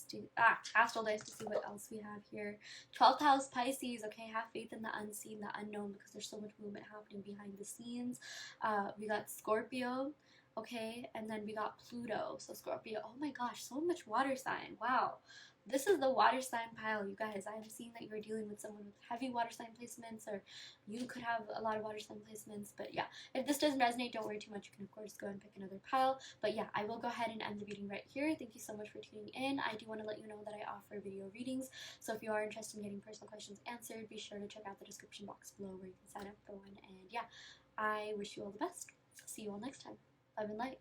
see what else we have here. 12th house, Pisces. Okay, have faith in the unseen, the unknown, because there's so much movement happening behind the scenes. We got Scorpio. Okay, and then we got Pluto. So Scorpio. Oh my gosh, so much water sign. Wow. This is the water sign pile, you guys. I'm seeing that you're dealing with someone with heavy water sign placements, or you could have a lot of water sign placements. But yeah, if this doesn't resonate, don't worry too much. You can, of course, go and pick another pile. But yeah, I will go ahead and end the reading right here. Thank you so much for tuning in. I do want to let you know that I offer video readings. So if you are interested in getting personal questions answered, be sure to check out the description box below where you can sign up for one. And yeah, I wish you all the best. See you all next time. Love and light.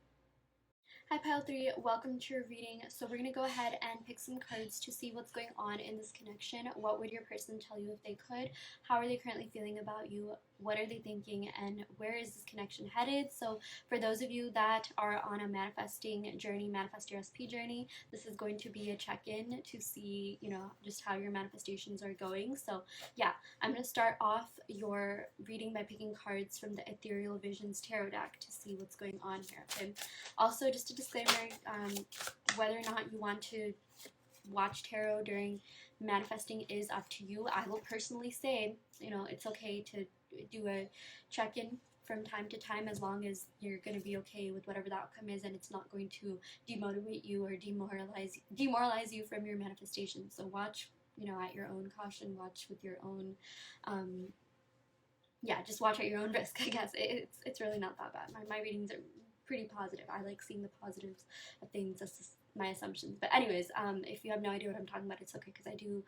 Hi Pile 3, welcome to your reading. So we're going to go ahead and pick some cards to see what's going on in this connection. What would your person tell you if they could? How are they currently feeling about you? What are they thinking? And where is this connection headed? So for those of you that are on a manifesting journey, manifest your SP journey, this is going to be a check-in to see, you know, just how your manifestations are going. So yeah, I'm going to start off your reading by picking cards from the Ethereal Visions Tarot deck to see what's going on here. Okay. Also, just a disclaimer, whether or not you want to watch tarot during manifesting is up to you. I will personally say, you know, it's okay to do a check-in from time to time, as long as you're going to be okay with whatever the outcome is, and it's not going to demotivate you or demoralize you from your manifestation. So watch, you know, at your own caution. Watch with your own yeah, just watch at your own risk. I guess it's really not that bad. My readings are pretty positive. I like seeing the positives of things. That's just my assumptions. But anyways, if you have no idea what I'm talking about, it's okay, because I do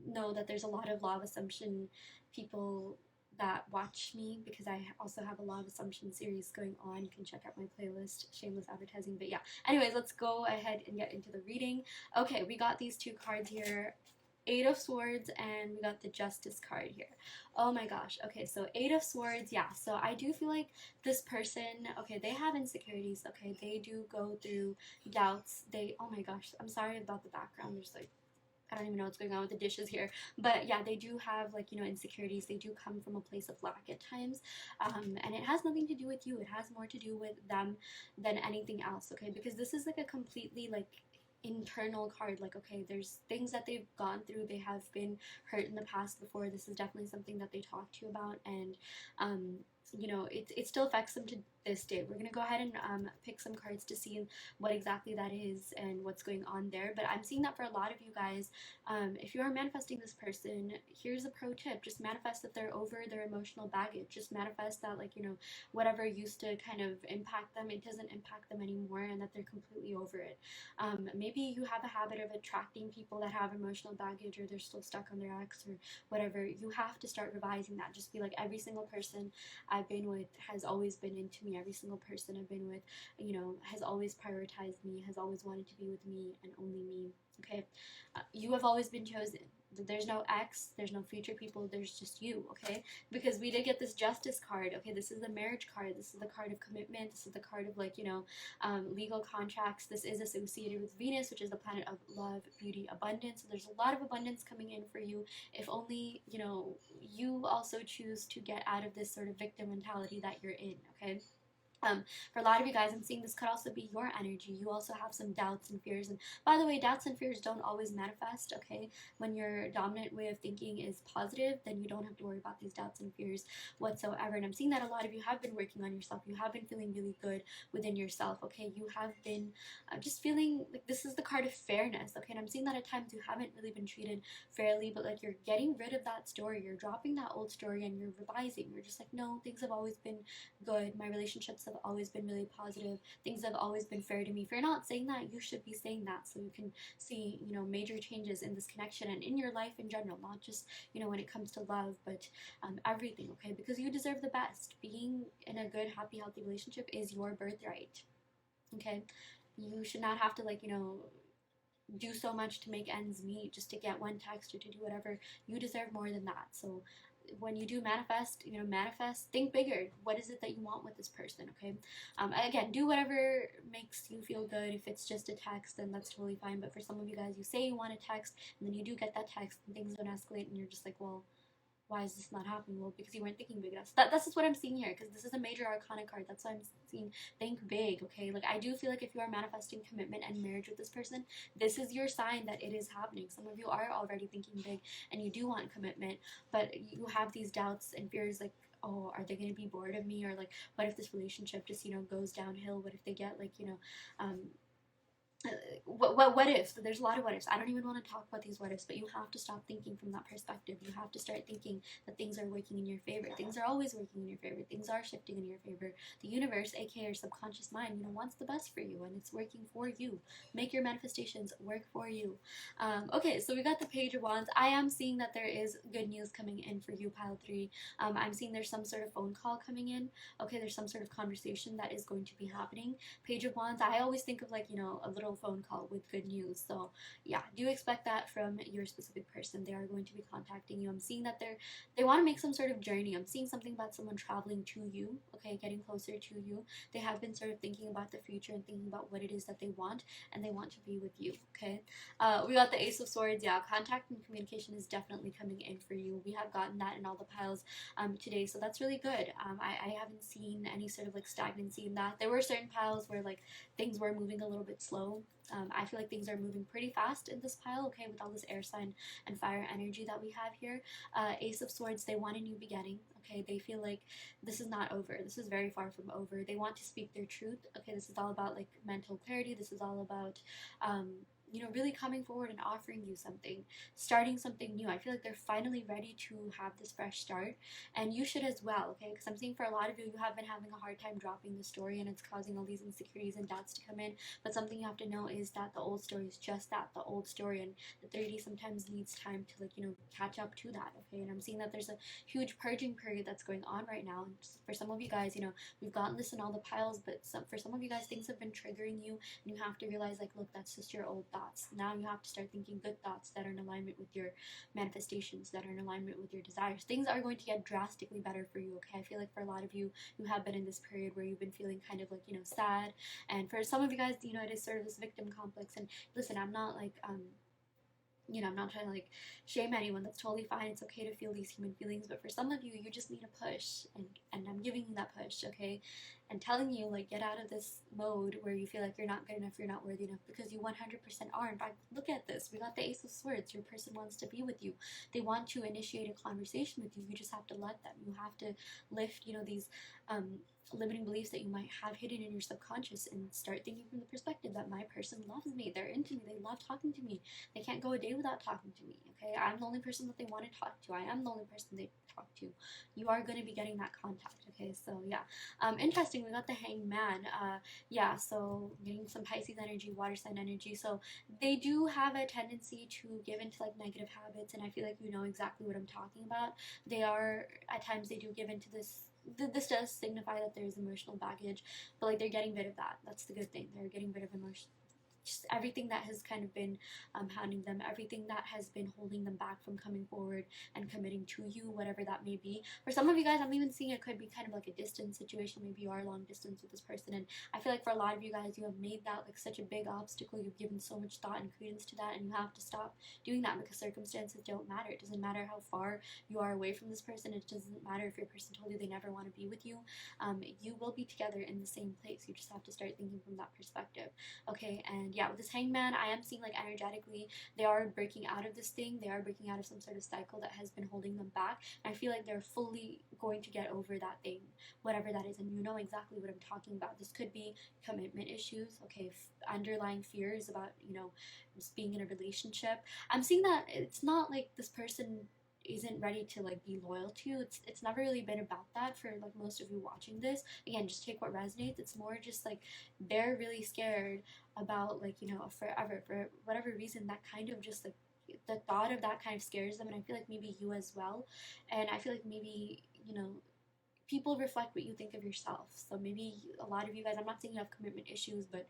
know that there's a lot of law of assumption people that watch me, because I also have a law of assumption series going on. You can check out my playlist, shameless advertising. But yeah, anyways, let's go ahead and get into the reading. Okay, we got these two cards here. 8 of Swords, and we got the Justice card here. Oh my gosh. Okay, so 8 of Swords, yeah. So I do feel like this person, okay, they have insecurities. Okay, they do go through doubts. Oh my gosh, I'm sorry about the background. There's like, I don't even know what's going on with the dishes here. But yeah, they do have, like, you know, insecurities. They do come from a place of lack at times. And it has nothing to do with you. It has more to do with them than anything else, okay? Because this is like a completely, like, internal card. Like, okay, there's things that they've gone through. They have been hurt in the past before. This is definitely something that they talk to you about, and you know, it still affects them to this day. We're gonna go ahead and pick some cards to see what exactly that is and what's going on there. But I'm seeing that for a lot of you guys, if you are manifesting this person, here's a pro tip: just manifest that they're over their emotional baggage. Just manifest that, like, you know, whatever used to kind of impact them, it doesn't impact them anymore, and that they're completely over it. Maybe you have a habit of attracting people that have emotional baggage, or they're still stuck on their ex or whatever. You have to start revising that. Just be like, every single person I've been with has always been into me. Every single person I've been with, you know, has always prioritized me, has always wanted to be with me and only me. Okay, you have always been chosen. There's no ex, there's no future people, there's just you, okay? Because we did get this Justice card, okay? This is the marriage card, this is the card of commitment, this is the card of, like, you know, legal contracts. This is associated with Venus, which is the planet of love, beauty, abundance. So there's a lot of abundance coming in for you, if only, you know, you also choose to get out of this sort of victim mentality that you're in, okay? For a lot of you guys, I'm seeing this could also be your energy. You also have some doubts and fears. And by the way, doubts and fears don't always manifest, okay? When your dominant way of thinking is positive, then you don't have to worry about these doubts and fears whatsoever. And I'm seeing that a lot of you have been working on yourself. You have been feeling really good within yourself, okay? You have been just feeling like this is the card of fairness, okay? And I'm seeing that at times you haven't really been treated fairly, but like you're getting rid of that story. You're dropping that old story and you're revising. You're just like, no, things have always been good. My relationships have always been really positive. Things have always been fair to me. If you're not saying that, you should be saying that, so you can see, you know, major changes in this connection and in your life in general, not just, you know, when it comes to love, but everything, okay? Because you deserve the best. Being in a good, happy, healthy relationship is your birthright, okay? You should not have to, like, you know, do so much to make ends meet just to get one text or to do whatever. You deserve more than that. So when you do manifest, you know, manifest, think bigger. What is it that you want with this person, okay? Again, do whatever makes you feel good. If it's just a text, then that's totally fine. But for some of you guys, you say you want a text, and then you do get that text, and things don't escalate, and you're just like, well, why is this not happening? Well, because you weren't thinking big enough. That's just what I'm seeing here, because this is a major arcana card. That's why I'm seeing think big, okay? Like, I do feel like if you are manifesting commitment and marriage with this person, this is your sign that it is happening. Some of you are already thinking big and you do want commitment, but you have these doubts and fears, like, oh, are they going to be bored of me? Or like, what if this relationship just, you know, goes downhill? What if they get, like, you know, what if? So there's a lot of what ifs. I don't even want to talk about these what ifs, but you have to stop thinking from that perspective. You have to start thinking that things are working in your favor. Things are always working in your favor. Things are shifting in your favor. The universe, aka your subconscious mind, you know, wants the best for you, and it's working for you. Make your manifestations work for you. Okay, so we got the Page of Wands. I am seeing that there is good news coming in for you, pile 3. I'm seeing there's some sort of phone call coming in. Okay, there's some sort of conversation that is going to be happening. Page of Wands, I always think of, like, you know, a little phone call with good news. So yeah, do expect that from your specific person. They are going to be contacting you. I'm seeing that they want to make some sort of journey. I'm seeing something about someone traveling to you, okay, getting closer to you. They have been sort of thinking about the future and thinking about what it is that they want, and they want to be with you, okay? We got the Ace of Swords. Yeah, contact and communication is definitely coming in for you. We have gotten that in all the piles today, so that's really good. I haven't seen any sort of like stagnancy in that. There were certain piles where like things were moving a little bit slow. I feel like things are moving pretty fast in this pile, okay, with all this air sign and fire energy that we have here. Ace of Swords, they want a new beginning, okay? They feel like this is not over. This is very far from over. They want to speak their truth, okay? This is all about like mental clarity. This is all about you know, really coming forward and offering you something, starting something new. I feel like they're finally ready to have this fresh start, and you should as well, okay? Because I'm seeing for a lot of you, you have been having a hard time dropping the story, and it's causing all these insecurities and doubts to come in. But something you have to know is that the old story is just that, the old story, and the 3D sometimes needs time to, like, you know, catch up to that, okay? And I'm seeing that there's a huge purging period that's going on right now. And for some of you guys, you know, we've gotten this in all the piles, but for some of you guys, things have been triggering you, and you have to realize, like, look, that's just your old thoughts. Now you have to start thinking good thoughts that are in alignment with your manifestations, that are in alignment with your desires. Things are going to get drastically better for you, okay? I feel like for a lot of you, you have been in this period where you've been feeling kind of like, you know, sad. And for some of you guys, you know, it is sort of this victim complex. And listen, I'm not like, you know, I'm not trying to like shame anyone. That's totally fine. It's okay to feel these human feelings. But for some of you, you just need a push, and I'm giving you that push, okay? And telling you, like, get out of this mode where you feel like you're not good enough, you're not worthy enough, because you 100% are. In fact, look at this. We got the Ace of Swords. Your person wants to be with you. They want to initiate a conversation with you. You just have to let them. You have to lift, you know, these limiting beliefs that you might have hidden in your subconscious, and start thinking from the perspective that my person loves me. They're into me. They love talking to me. They can't go a day without talking to me, okay? I'm the only person that they want to talk to. I am the only person they talk to. You are going to be getting that contact, okay? So yeah, interesting. We got the Hangman. Yeah, so getting some Pisces energy, water sign energy. So they do have a tendency to give into like negative habits, and I feel like you know exactly what I'm talking about. They are, at times they do give into this. This does signify that there's emotional baggage, but like they're getting rid of that. That's the good thing. They're getting rid of emotion, just everything that has kind of been hounding them, everything that has been holding them back from coming forward and committing to you, whatever that may be. For some of you guys, I'm even seeing it could be kind of like a distance situation. Maybe you are long distance with this person, and I feel like for a lot of you guys, you have made that like such a big obstacle. You've given so much thought and credence to that, and you have to stop doing that, because circumstances don't matter. It doesn't matter how far you are away from this person. It doesn't matter if your person told you they never want to be with you. You will be together in the same place. You just have to start thinking from that perspective, okay? And yeah, with this Hangman, I am seeing like energetically they are breaking out of this thing. They are breaking out of some sort of cycle that has been holding them back. And I feel like they're fully going to get over that thing, whatever that is. And you know exactly what I'm talking about. This could be commitment issues, okay? Underlying fears about, you know, just being in a relationship. I'm seeing that it's not like this person isn't ready to like be loyal to you. It's never really been about that for like most of you watching this. Again, just take what resonates. It's more just like they're really scared about like, you know, forever, for whatever reason, that kind of just like the thought of that kind of scares them. And I feel like maybe you as well. And I feel like maybe, you know, people reflect what you think of yourself. So maybe a lot of you guys, I'm not saying you have commitment issues, but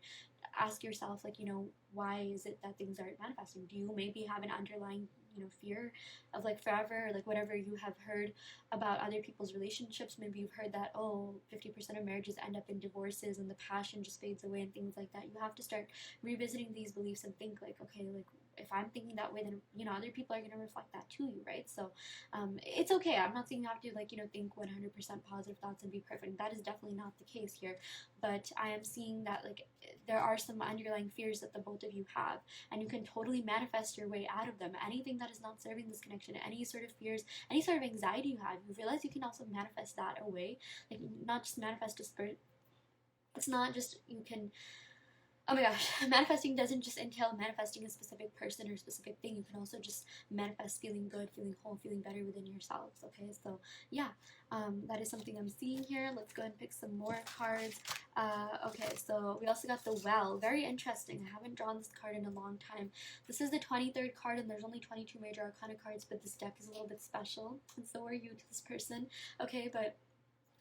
ask yourself, like, you know, why is it that things aren't manifesting? Do you maybe have an underlying, you know, fear of like forever, or like whatever you have heard about other people's relationships? Maybe you've heard that, oh, 50% of marriages end up in divorces and the passion just fades away and things like that. You have to start revisiting these beliefs and think like, okay, like if I'm thinking that way, then, you know, other people are going to reflect that to you, right? So it's okay. I'm not saying you have to, like, you know, think 100% positive thoughts and be perfect. That is definitely not the case here. But I am seeing that, like, there are some underlying fears that the both of you have, and you can totally manifest your way out of them. Anything that is not serving this connection, any sort of fears, any sort of anxiety you have, you realize you can also manifest that away. Like, not just manifest a spirit. It's not just you can, oh my gosh, manifesting doesn't just entail manifesting a specific person or a specific thing. You can also just manifest feeling good, feeling whole, feeling better within yourselves. Okay, so yeah, that is something I'm seeing here. Let's go and pick some more cards. Okay, so we also got the Well. Very interesting. I haven't drawn this card in a long time. This is the 23rd card, and there's only 22 major arcana cards, but this deck is a little bit special, and so are you to this person. Okay, but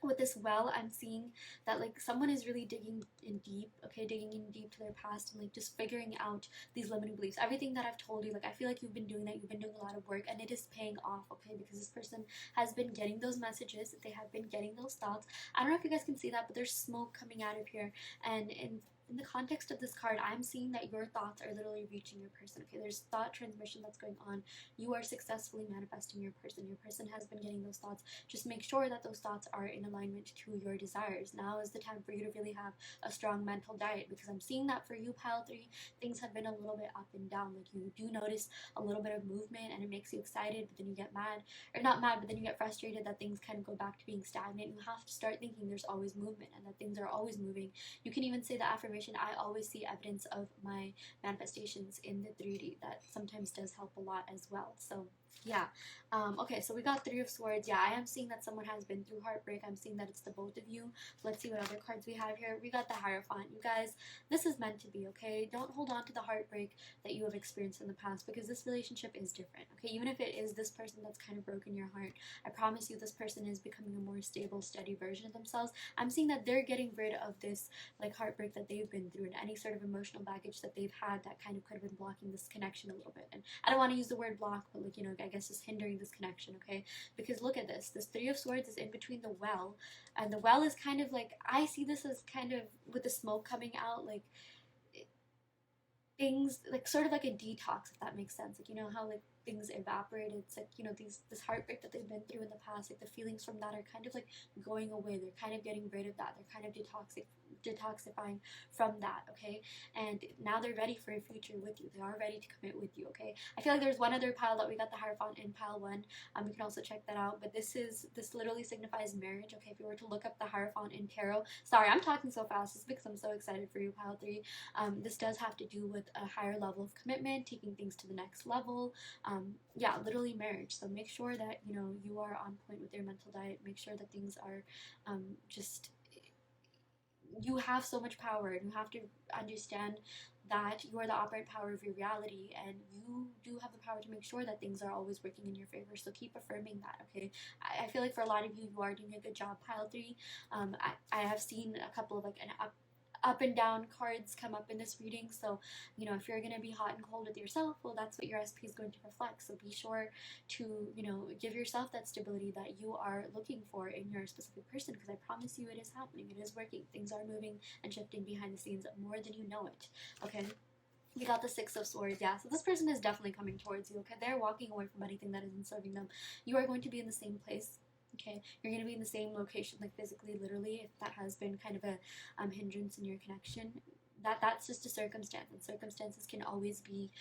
with this Well, I'm seeing that like someone is really digging in deep, okay, digging in deep to their past and like just figuring out these limiting beliefs. Everything that I've told you, like I feel like you've been doing that, you've been doing a lot of work, and it is paying off, okay, because this person has been getting those messages, they have been getting those thoughts. I don't know if you guys can see that, but there's smoke coming out of here, and in the context of this card, I'm seeing that your thoughts are literally reaching your person, okay? There's thought transmission that's going on. You are successfully manifesting your person. Your person has been getting those thoughts. Just make sure that those thoughts are in alignment to your desires. Now is the time for you to really have a strong mental diet, because I'm seeing that for you, Pile 3, things have been a little bit up and down. Like you do notice a little bit of movement and it makes you excited, but then you get mad, or not mad, but then you get frustrated that things kind of go back to being stagnant. You have to start thinking there's always movement and that things are always moving. You can even say the affirmation, I always see evidence of my manifestations in the 3D. That sometimes does help a lot as well. So yeah, okay, so we got 3 of Swords. Yeah, I am seeing that someone has been through heartbreak. I'm seeing that it's the both of you. Let's see what other cards we have here. We got the Hierophant. You guys, this is meant to be, okay? Don't hold on to the heartbreak that you have experienced in the past, because this relationship is different, okay? Even if it is this person that's kind of broken your heart, I promise you this person is becoming a more stable, steady version of themselves. I'm seeing that they're getting rid of this like heartbreak that they've been through and any sort of emotional baggage that they've had that kind of could have been blocking this connection a little bit. And I don't want to use the word block, but like, you know, I guess just hindering this connection, okay? Because look at this. This 3 of Swords is in between the Well, and the Well is kind of like, I see this as kind of with the smoke coming out, like things like sort of like a detox, if that makes sense. Like, you know how like things evaporate, it's like, you know, this heartbreak that they've been through in the past, like the feelings from that are kind of like going away. They're kind of getting rid of that. They're kind of detoxifying from that, okay? And now they're ready for a future with you. They are ready to commit with you, okay? I feel like there's one other pile that we got the Hierophant in pile 1. You can also check that out, but this literally signifies marriage, okay? If you were to look up the Hierophant in tarot, sorry, I'm talking so fast. It's because I'm so excited for you, pile 3. This does have to do with a higher level of commitment, taking things to the next level. Yeah, literally marriage. So make sure that, you know, you are on point with your mental diet. Make sure that things are just, you have so much power, and you have to understand that you are the operant power of your reality, and you do have the power to make sure that things are always working in your favor. So keep affirming that, okay? I feel like for a lot of you, you are doing a good job, pile 3. I have seen a couple of like an up and down cards come up in this reading. So, you know, if you're going to be hot and cold with yourself, well, that's what your SP is going to reflect. So be sure to, you know, give yourself that stability that you are looking for in your specific person, because I promise you it is happening. It is working. Things are moving and shifting behind the scenes more than you know it, okay? We got the 6 of Swords. Yeah, so this person is definitely coming towards you, okay? They're walking away from anything that isn't serving them. You are going to be in the same place. Okay, you're going to be in the same location, like physically, literally, if that has been kind of a hindrance in your connection. That's just a circumstance, and circumstances can always be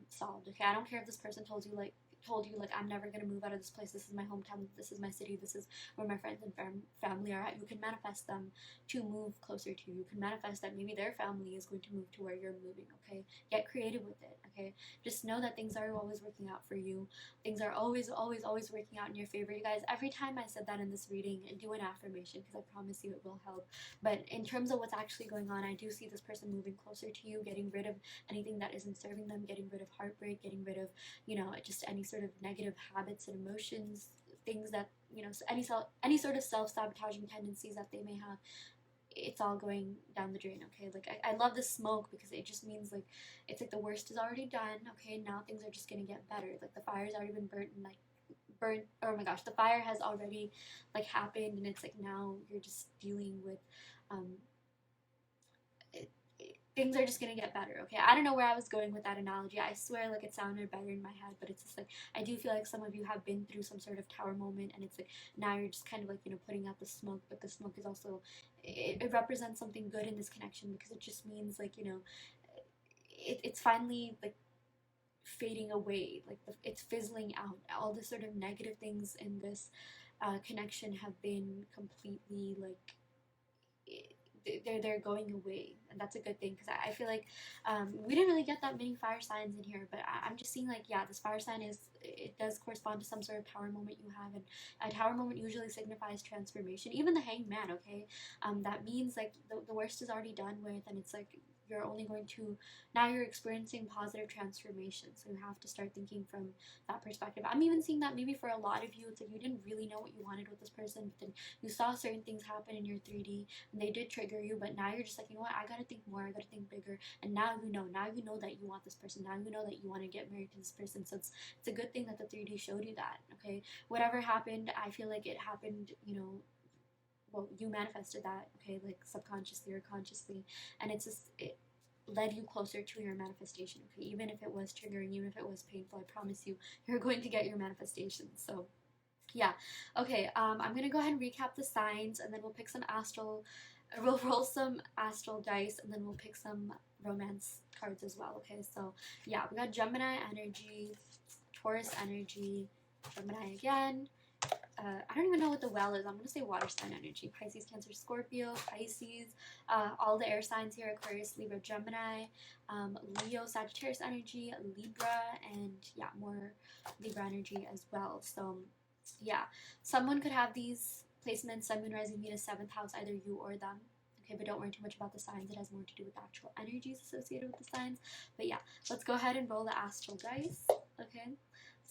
solved, okay? I don't care if this person told you, like, told you, like, I'm never going to move out of this place, this is my hometown, this is my city, this is where my friends and family are at, you can manifest them to move closer to you. You can manifest that maybe their family is going to move to where you're moving, okay? Get creative with it, okay? Just know that things are always working out for you. Things are always working out in your favor. You guys, every time I said that in this reading, do an affirmation, because I promise you it will help. But in terms of what's actually going on, I do see this person moving closer to you, getting rid of anything that isn't serving them, getting rid of heartbreak, getting rid of, you know, just any sort of negative habits and emotions, things that, you know, any sort of self-sabotaging tendencies that they may have. It's all going down the drain, okay? Like, I love the smoke, because it just means, like, it's like the worst is already done, okay? Now things are just gonna get better. Like, the fire's already been burnt, oh my gosh, the fire has already, like, happened, and it's like now you're just dealing with things are just gonna get better, okay? I don't know where I was going with that analogy. I swear, like, it sounded better in my head, but it's just like, I do feel like some of you have been through some sort of tower moment, and it's like now you're just kind of like, you know, putting out the smoke. But the smoke is also, it represents something good in this connection, because it just means, like, you know, it's finally, like, fading away, like, it's fizzling out. All the sort of negative things in this connection have been completely, like, they're going away, and that's a good thing, because I feel like we didn't really get that many fire signs in here, but I'm just seeing, like, yeah, this fire sign it does correspond to some sort of tower moment you have, and a tower moment usually signifies transformation. Even the Hanged Man, okay, that means, like, the worst is already done with, and it's like you're only going to, now you're experiencing positive transformation, so you have to start thinking from that perspective. I'm even seeing that maybe for a lot of you, it's like you didn't really know what you wanted with this person, but then you saw certain things happen in your 3D, and they did trigger you, but now you're just like, you know what, I gotta think more, I gotta think bigger, and now you know that you want this person, now you know that you want to get married to this person. So it's a good thing that the 3D showed you that, okay? Whatever happened, I feel like it happened, you know, well, you manifested that, okay, like, subconsciously or consciously, and it led you closer to your manifestation, okay? Even if it was triggering, even if it was painful, I promise you, you're going to get your manifestation. So yeah, okay, I'm gonna go ahead and recap the signs, and then we'll pick some we'll roll some astral dice, and then we'll pick some romance cards as well, okay? So yeah, we got Gemini energy, Taurus energy, Gemini again, I don't even know what the well is. I'm going to say water sign energy. Pisces, Cancer, Scorpio, Pisces, all the air signs here, Aquarius, Libra, Gemini, Leo, Sagittarius energy, Libra, and yeah, more Libra energy as well. So yeah, someone could have these placements, Sun, Moon, Rising, Venus, 7th house, either you or them. Okay, but don't worry too much about the signs. It has more to do with the actual energies associated with the signs. But yeah, let's go ahead and roll the astral dice. Okay.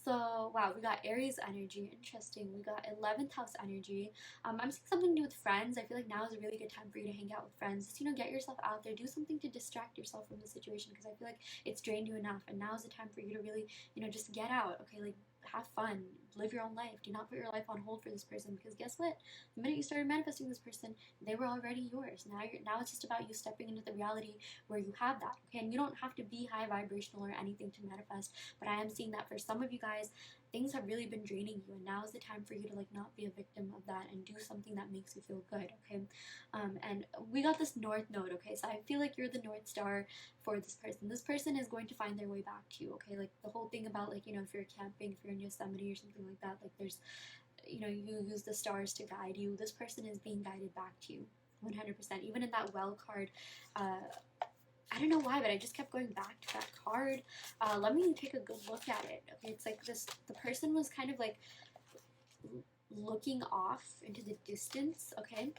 So, wow, we got Aries energy. Interesting. We got 11th house energy. I'm seeing something to do with friends. I feel like now is a really good time for you to hang out with friends. Just, you know, get yourself out there. Do something to distract yourself from the situation, because I feel like it's drained you enough. And now is the time for you to really, you know, just get out. Okay, like, have fun. Live your own life. Do not put your life on hold for this person, because guess what? The minute you started manifesting this person, they were already yours. Now it's just about you stepping into the reality where you have that. Okay, and you don't have to be high vibrational or anything to manifest, but I am seeing that for some of you guys, things have really been draining you, and now is the time for you to, like, not be a victim of that and do something that makes you feel good. Okay, and we got this North Node. Okay, so I feel like you're the North Star for this person. This person is going to find their way back to you. Okay, like the whole thing about, like, you know, if you're camping, if you're in Yosemite or something like that, like, there's, you know, you use the stars to guide you. This person is being guided back to you 100%. Even in that well card, I don't know why, but I just kept going back to that card. Let me take a good look at it. Okay, it's like this, the person was kind of like looking off into the distance, okay?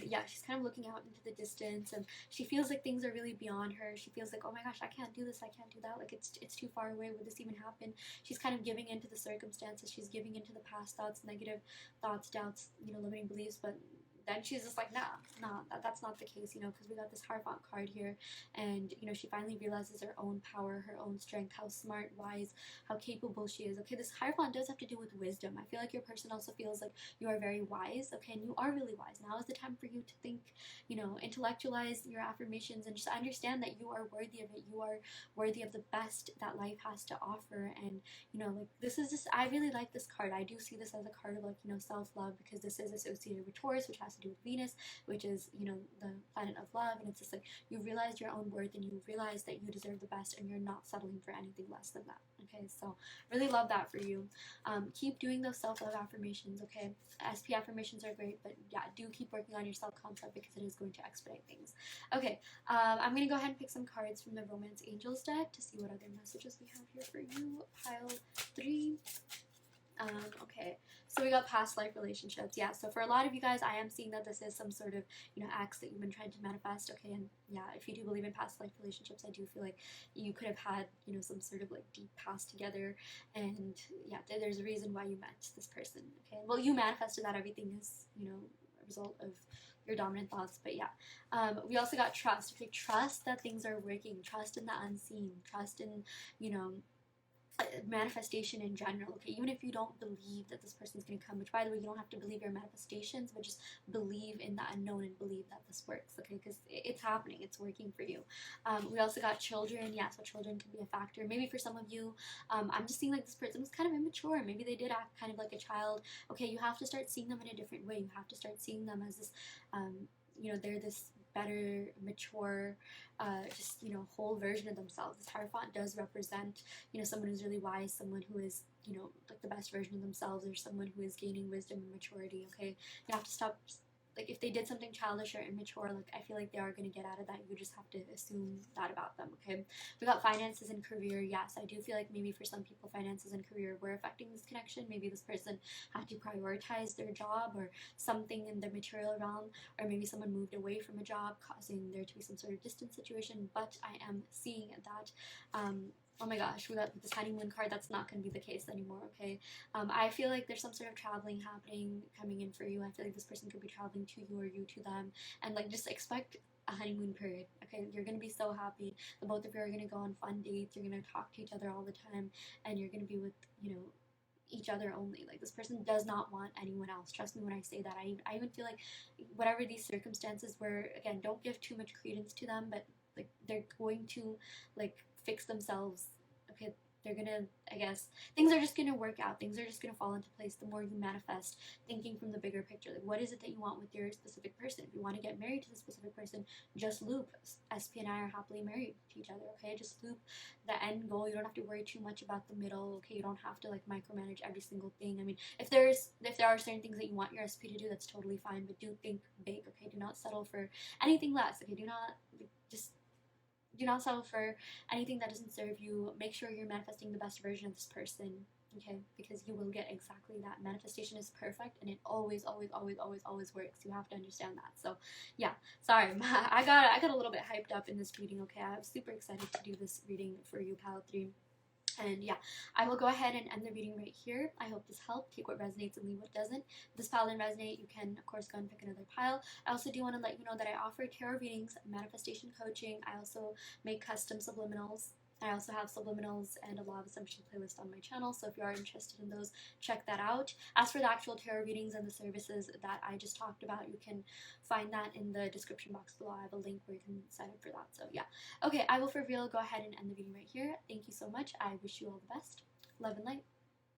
Yeah, she's kind of looking out into the distance, and she feels like things are really beyond her. She feels like, oh my gosh, I can't do this, I can't do that, like, it's too far away, would this even happen? She's kind of giving into the circumstances, she's giving into the past thoughts, negative thoughts, doubts, you know, limiting beliefs, but then she's just like, that's not the case, you know, because we got this Hierophant card here, and, you know, she finally realizes her own power, her own strength, how smart, wise, how capable she is. Okay, this Hierophant does have to do with wisdom. I feel like your person also feels like you are very wise, okay, and you are really wise. Now is the time for you to think, you know, intellectualize your affirmations, and just understand that you are worthy of it. You are worthy of the best that life has to offer, and, you know, like, this is just, I really like this card. I do see this as a card of, like, you know, self-love, because this is associated with Taurus, which has to to do with Venus, which is, you know, the planet of love. And it's just like you realize your own worth and you realize that you deserve the best and you're not settling for anything less than that. Okay, so really love that for you. Keep doing those self-love affirmations. Okay, SP affirmations are great, but yeah, do keep working on your self-concept because it is going to expedite things. Okay, I'm gonna go ahead and pick some cards from the Romance Angels deck to see what other messages we have here for you. Pile 3. Okay, so we got past life relationships. Yeah, so for a lot of you guys, I am seeing that this is some sort of, you know, ex that you've been trying to manifest. Okay, and yeah, if you do believe in past life relationships, I do feel like you could have had, you know, some sort of like deep past together, and yeah, there's a reason why you met this person. Okay, well, you manifested that. Everything is, you know, a result of your dominant thoughts. But yeah, we also got trust. Okay, trust that things are working, trust in the unseen, trust in, you know, manifestation in general. Okay, even if you don't believe that this person's going to come, which by the way, you don't have to believe your manifestations, but just believe in the unknown and believe that this works. Okay, because it's happening, it's working for you. We also got children. Yeah, so children can be a factor. Maybe for some of you, I'm just seeing like this person was kind of immature. Maybe they did act kind of like a child. Okay, you have to start seeing them in a different way. You have to start seeing them as this, you know, they're this better, mature, just, you know, whole version of themselves. This Hierophant does represent, you know, someone who's really wise, someone who is, you know, like the best version of themselves, or someone who is gaining wisdom and maturity. Okay, you have to stop, like, if they did something childish or immature, like, I feel like they are going to get out of that. You just have to assume that about them. Okay, we got finances and career. Yes, I do feel like maybe for some people, finances and career were affecting this connection. Maybe this person had to prioritize their job or something in the material realm, or maybe someone moved away from a job, causing there to be some sort of distance situation. But I am seeing that, oh my gosh, we got this honeymoon card. That's not going to be the case anymore. Okay, I feel like there's some sort of traveling happening, coming in for you. I feel like this person could be traveling to you or you to them, and like just expect a honeymoon period. Okay, you're gonna be so happy. The both of you are gonna go on fun dates. You're gonna talk to each other all the time, and you're gonna be with, you know, each other only. Like, this person does not want anyone else. Trust me when I say that. I even feel like whatever these circumstances were, again, don't give too much credence to them, but like they're going to like fix themselves. Okay, they're gonna, I guess, things are just gonna work out. Things are just gonna fall into place the more you manifest, thinking from the bigger picture. Like, what is it that you want with your specific person? If you want to get married to the specific person, just loop. SP and I are happily married to each other. Okay, just loop the end goal. You don't have to worry too much about the middle. Okay, you don't have to like micromanage every single thing. I mean, if there are certain things that you want your SP to do, that's totally fine. But do think big. Okay, do not settle for anything less. Okay, do not settle for anything that doesn't serve you. Make sure you're manifesting the best version of this person, okay? Because you will get exactly that. Manifestation is perfect, and it always, always, always, always, always works. You have to understand that. So, yeah. Sorry, I got a little bit hyped up in this reading, okay? I was super excited to do this reading for you, Pile 3. And yeah, I will go ahead and end the reading right here. I hope this helped. Take what resonates and leave what doesn't. If this pile didn't resonate, you can, of course, go and pick another pile. I also do want to let you know that I offer tarot readings, manifestation coaching. I also make custom subliminals. I also have subliminals and a law of assumption playlist on my channel, so if you are interested in those, check that out. As for the actual tarot readings and the services that I just talked about, you can find that in the description box below. I have a link where you can sign up for that. So yeah. Okay, I will for real go ahead and end the video right here. Thank you so much. I wish you all the best. Love and light.